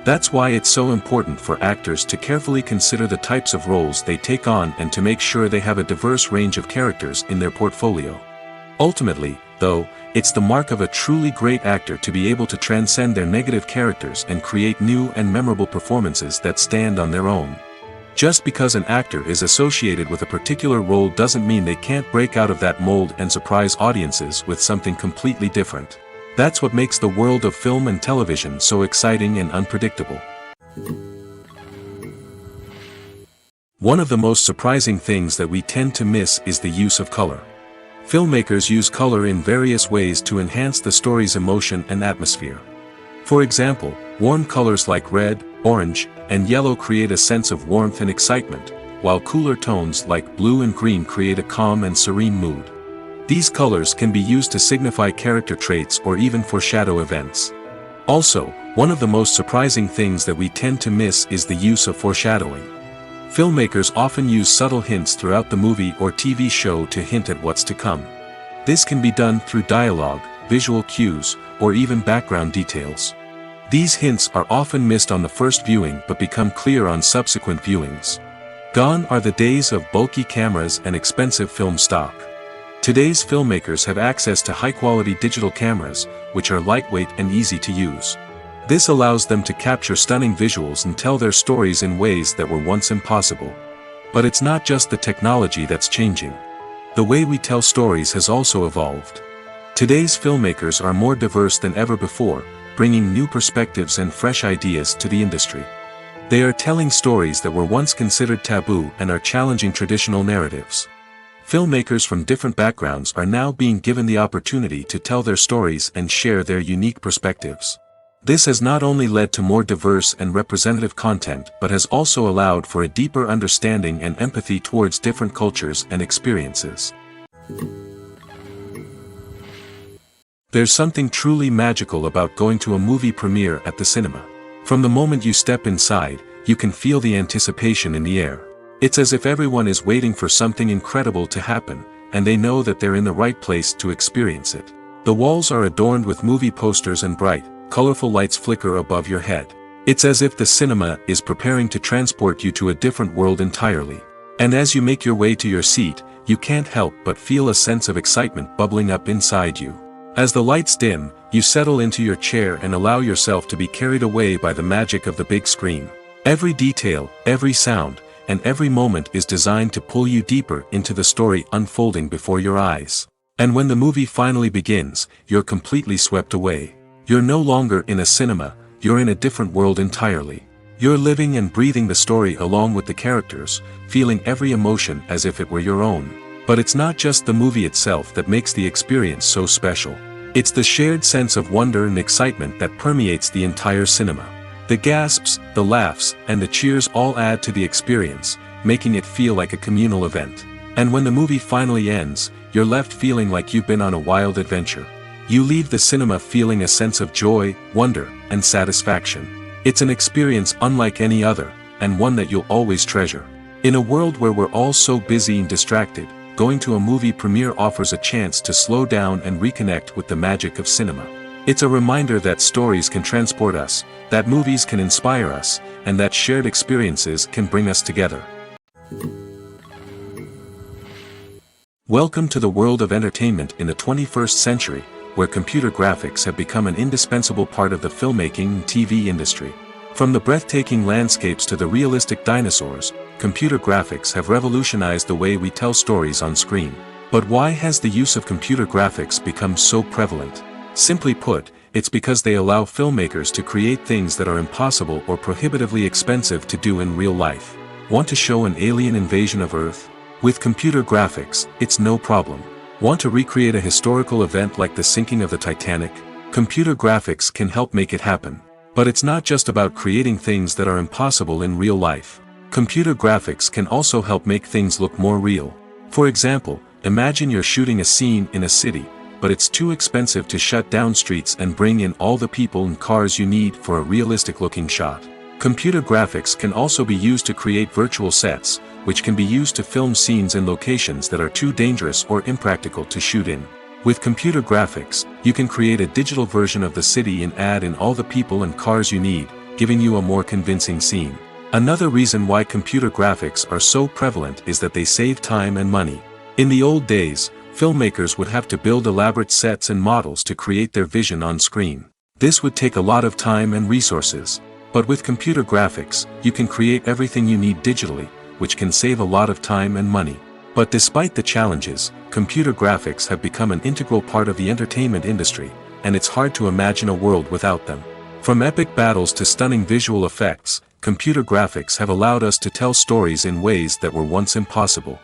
That's why it's so important for actors to carefully consider the types of roles they take on and to make sure they have a diverse range of characters in their portfolio. Ultimately, though, it's the mark of a truly great actor to be able to transcend their negative characters and create new and memorable performances that stand on their own. Just because an actor is associated with a particular role doesn't mean they can't break out of that mold and surprise audiences with something completely different. That's what makes the world of film and television so exciting and unpredictable. One of the most surprising things that we tend to miss is the use of color. Filmmakers use color in various ways to enhance the story's emotion and atmosphere. For example, warm colors like red, orange, and yellow create a sense of warmth and excitement, while cooler tones like blue and green create a calm and serene mood. These colors can be used to signify character traits or even foreshadow events. Also, one of the most surprising things that we tend to miss is the use of foreshadowing. Filmmakers often use subtle hints throughout the movie or TV show to hint at what's to come. This can be done through dialogue, visual cues, or even background details. These hints are often missed on the first viewing but become clear on subsequent viewings. Gone are the days of bulky cameras and expensive film stock. Today's filmmakers have access to high-quality digital cameras, which are lightweight and easy to use. This allows them to capture stunning visuals and tell their stories in ways that were once impossible. But it's not just the technology that's changing. The way we tell stories has also evolved. Today's filmmakers are more diverse than ever before, bringing new perspectives and fresh ideas to the industry. They are telling stories that were once considered taboo and are challenging traditional narratives. Filmmakers from different backgrounds are now being given the opportunity to tell their stories and share their unique perspectives. This has not only led to more diverse and representative content but has also allowed for a deeper understanding and empathy towards different cultures and experiences. There's something truly magical about going to a movie premiere at the cinema. From the moment you step inside, you can feel the anticipation in the air. It's as if everyone is waiting for something incredible to happen, and they know that they're in the right place to experience it. The walls are adorned with movie posters and bright, colorful lights flicker above your head. It's as if the cinema is preparing to transport you to a different world entirely. And as you make your way to your seat, you can't help but feel a sense of excitement bubbling up inside you. As the lights dim, you settle into your chair and allow yourself to be carried away by the magic of the big screen. Every detail, every sound, and every moment is designed to pull you deeper into the story unfolding before your eyes. And when the movie finally begins, you're completely swept away. You're no longer in a cinema, you're in a different world entirely. You're living and breathing the story along with the characters, feeling every emotion as if it were your own. But it's not just the movie itself that makes the experience so special. It's the shared sense of wonder and excitement that permeates the entire cinema. The gasps, the laughs, and the cheers all add to the experience, making it feel like a communal event. And when the movie finally ends, you're left feeling like you've been on a wild adventure. You leave the cinema feeling a sense of joy, wonder, and satisfaction. It's an experience unlike any other, and one that you'll always treasure. In a world where we're all so busy and distracted, going to a movie premiere offers a chance to slow down and reconnect with the magic of cinema. It's a reminder that stories can transport us, that movies can inspire us, and that shared experiences can bring us together. Welcome to the world of entertainment in the 21st century, where computer graphics have become an indispensable part of the filmmaking and TV industry. From the breathtaking landscapes to the realistic dinosaurs, computer graphics have revolutionized the way we tell stories on screen. But why has the use of computer graphics become so prevalent? Simply put, it's because they allow filmmakers to create things that are impossible or prohibitively expensive to do in real life. Want to show an alien invasion of Earth? With computer graphics, it's no problem. Want to recreate a historical event like the sinking of the Titanic? Computer graphics can help make it happen. But it's not just about creating things that are impossible in real life. Computer graphics can also help make things look more real. For example, imagine you're shooting a scene in a city, but it's too expensive to shut down streets and bring in all the people and cars you need for a realistic-looking shot. Computer graphics can also be used to create virtual sets, which can be used to film scenes in locations that are too dangerous or impractical to shoot in. With computer graphics, you can create a digital version of the city and add in all the people and cars you need, giving you a more convincing scene. Another reason why computer graphics are so prevalent is that they save time and money. In the old days, filmmakers would have to build elaborate sets and models to create their vision on screen. This would take a lot of time and resources. But with computer graphics, you can create everything you need digitally, which can save a lot of time and money. But despite the challenges, computer graphics have become an integral part of the entertainment industry, and it's hard to imagine a world without them. From epic battles to stunning visual effects, computer graphics have allowed us to tell stories in ways that were once impossible.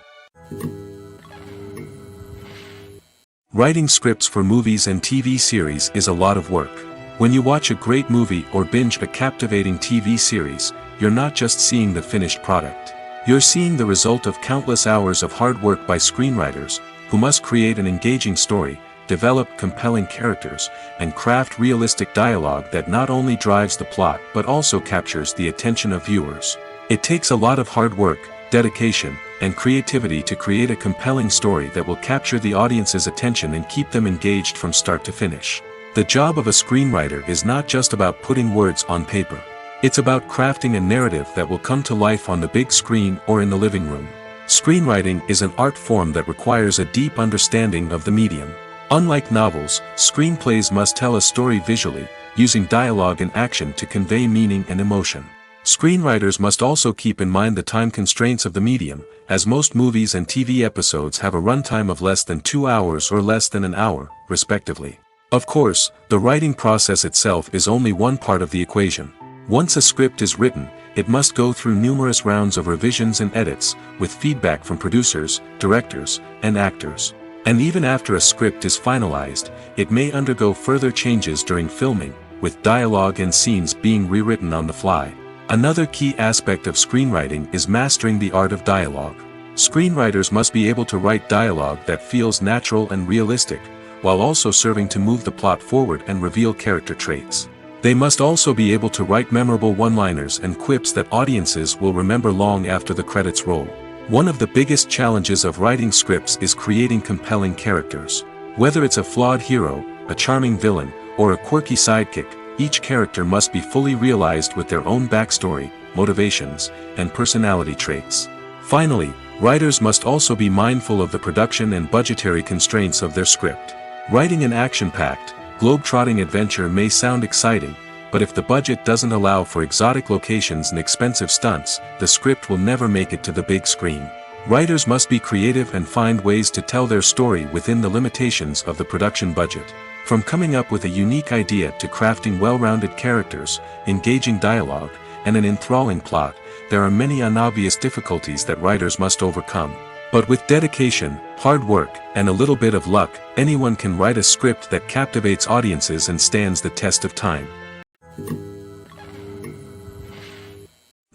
Writing scripts for movies and TV series is a lot of work. When you watch a great movie or binge a captivating TV series, you're not just seeing the finished product. You're seeing the result of countless hours of hard work by screenwriters, who must create an engaging story, develop compelling characters, and craft realistic dialogue that not only drives the plot but also captures the attention of viewers. It takes a lot of hard work, dedication, and creativity to create a compelling story that will capture the audience's attention and keep them engaged from start to finish. The job of a screenwriter is not just about putting words on paper. It's about crafting a narrative that will come to life on the big screen or in the living room. Screenwriting is an art form that requires a deep understanding of the medium. Unlike novels, screenplays must tell a story visually, using dialogue and action to convey meaning and emotion. Screenwriters must also keep in mind the time constraints of the medium, as most movies and TV episodes have a runtime of less than 2 hours or less than an hour, respectively. Of course, the writing process itself is only one part of the equation. Once a script is written, it must go through numerous rounds of revisions and edits, with feedback from producers, directors, and actors. And even after a script is finalized, it may undergo further changes during filming, with dialogue and scenes being rewritten on the fly. Another key aspect of screenwriting is mastering the art of dialogue. Screenwriters must be able to write dialogue that feels natural and realistic, while also serving to move the plot forward and reveal character traits. They must also be able to write memorable one-liners and quips that audiences will remember long after the credits roll. One of the biggest challenges of writing scripts is creating compelling characters. Whether it's a flawed hero, a charming villain, or a quirky sidekick, each character must be fully realized with their own backstory, motivations, and personality traits. Finally, writers must also be mindful of the production and budgetary constraints of their script. Writing an action-packed, globe-trotting adventure may sound exciting, but if the budget doesn't allow for exotic locations and expensive stunts, the script will never make it to the big screen. Writers must be creative and find ways to tell their story within the limitations of the production budget. From coming up with a unique idea to crafting well-rounded characters, engaging dialogue, and an enthralling plot, there are many unobvious difficulties that writers must overcome. But with dedication, hard work, and a little bit of luck, anyone can write a script that captivates audiences and stands the test of time.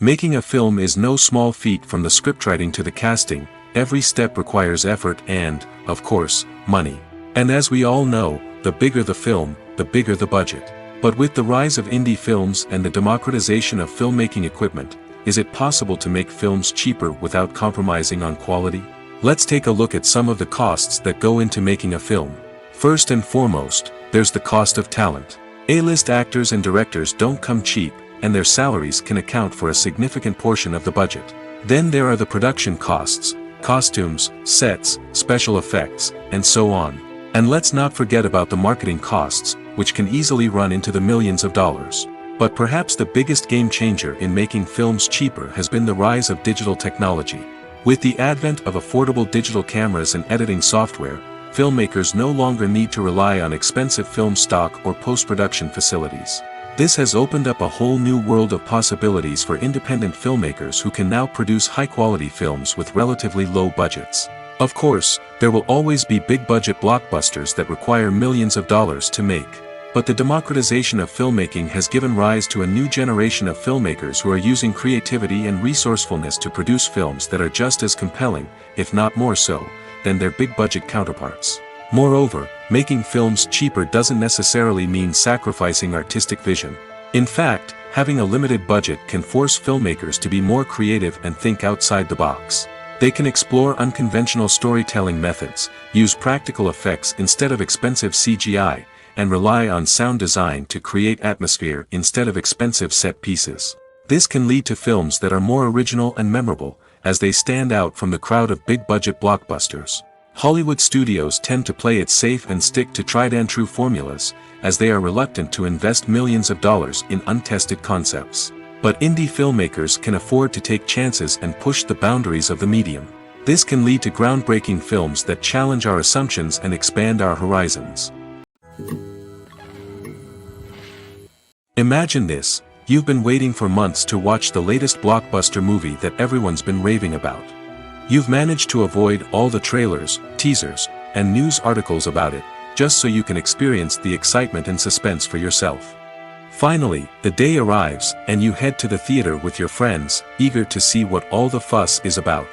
Making a film is no small feat. From the scriptwriting to the casting, every step requires effort and, of course, money. And as we all know, the bigger the film, the bigger the budget. But with the rise of indie films and the democratization of filmmaking equipment, is it possible to make films cheaper without compromising on quality? Let's take a look at some of the costs that go into making a film. First and foremost, there's the cost of talent. A-list actors and directors don't come cheap, and their salaries can account for a significant portion of the budget. Then there are the production costs, costumes, sets, special effects, and so on. And let's not forget about the marketing costs, which can easily run into the millions of dollars. But perhaps the biggest game changer in making films cheaper has been the rise of digital technology. With the advent of affordable digital cameras and editing software, filmmakers no longer need to rely on expensive film stock or post-production facilities. This has opened up a whole new world of possibilities for independent filmmakers who can now produce high-quality films with relatively low budgets. Of course, there will always be big-budget blockbusters that require millions of dollars to make. But the democratization of filmmaking has given rise to a new generation of filmmakers who are using creativity and resourcefulness to produce films that are just as compelling, if not more so, than their big-budget counterparts. Moreover, making films cheaper doesn't necessarily mean sacrificing artistic vision. In fact, having a limited budget can force filmmakers to be more creative and think outside the box. They can explore unconventional storytelling methods, use practical effects instead of expensive CGI, and rely on sound design to create atmosphere instead of expensive set pieces. This can lead to films that are more original and memorable, as they stand out from the crowd of big-budget blockbusters. Hollywood studios tend to play it safe and stick to tried-and-true formulas, as they are reluctant to invest millions of dollars in untested concepts. But indie filmmakers can afford to take chances and push the boundaries of the medium. This can lead to groundbreaking films that challenge our assumptions and expand our horizons. Imagine this: you've been waiting for months to watch the latest blockbuster movie that everyone's been raving about. You've managed to avoid all the trailers, teasers, and news articles about it, just so you can experience the excitement and suspense for yourself. Finally, the day arrives, and you head to the theater with your friends, eager to see what all the fuss is about.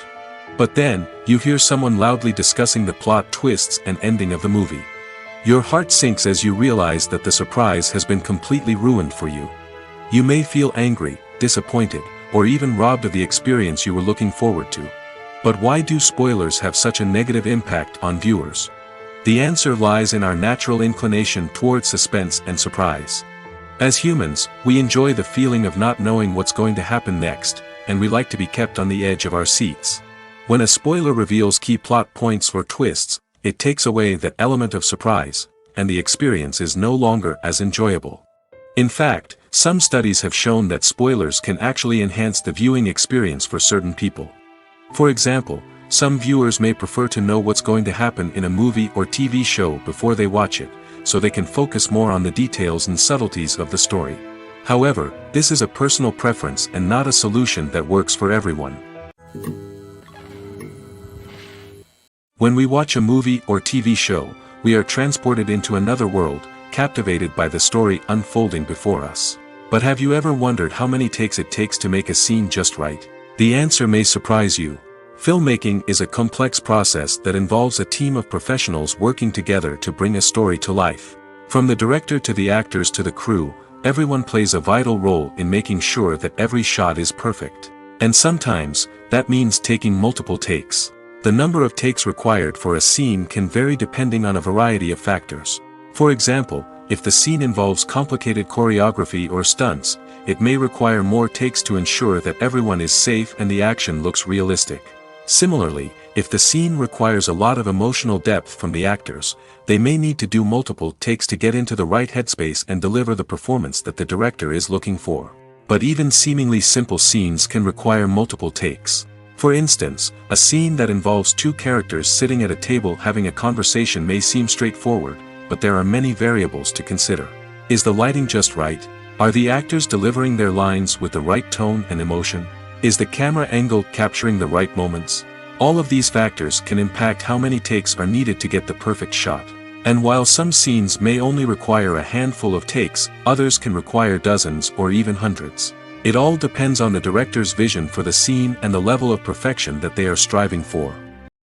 But then, you hear someone loudly discussing the plot twists and ending of the movie. Your heart sinks as you realize that the surprise has been completely ruined for you. You may feel angry, disappointed, or even robbed of the experience you were looking forward to. But why do spoilers have such a negative impact on viewers? The answer lies in our natural inclination towards suspense and surprise. As humans, we enjoy the feeling of not knowing what's going to happen next, and we like to be kept on the edge of our seats. When a spoiler reveals key plot points or twists, it takes away that element of surprise, and the experience is no longer as enjoyable. In fact, some studies have shown that spoilers can actually enhance the viewing experience for certain people. For example, some viewers may prefer to know what's going to happen in a movie or TV show before they watch it, so they can focus more on the details and subtleties of the story. However, this is a personal preference and not a solution that works for everyone. When we watch a movie or TV show, we are transported into another world, captivated by the story unfolding before us. But have you ever wondered how many takes it takes to make a scene just right? The answer may surprise you. Filmmaking is a complex process that involves a team of professionals working together to bring a story to life. From the director to the actors to the crew, everyone plays a vital role in making sure that every shot is perfect. And sometimes, that means taking multiple takes. The number of takes required for a scene can vary depending on a variety of factors. For example, if the scene involves complicated choreography or stunts, it may require more takes to ensure that everyone is safe and the action looks realistic. Similarly, if the scene requires a lot of emotional depth from the actors, they may need to do multiple takes to get into the right headspace and deliver the performance that the director is looking for. But even seemingly simple scenes can require multiple takes. For instance, a scene that involves two characters sitting at a table having a conversation may seem straightforward, but there are many variables to consider. Is the lighting just right? Are the actors delivering their lines with the right tone and emotion? Is the camera angle capturing the right moments? All of these factors can impact how many takes are needed to get the perfect shot. And while some scenes may only require a handful of takes, others can require dozens or even hundreds. It all depends on the director's vision for the scene and the level of perfection that they are striving for.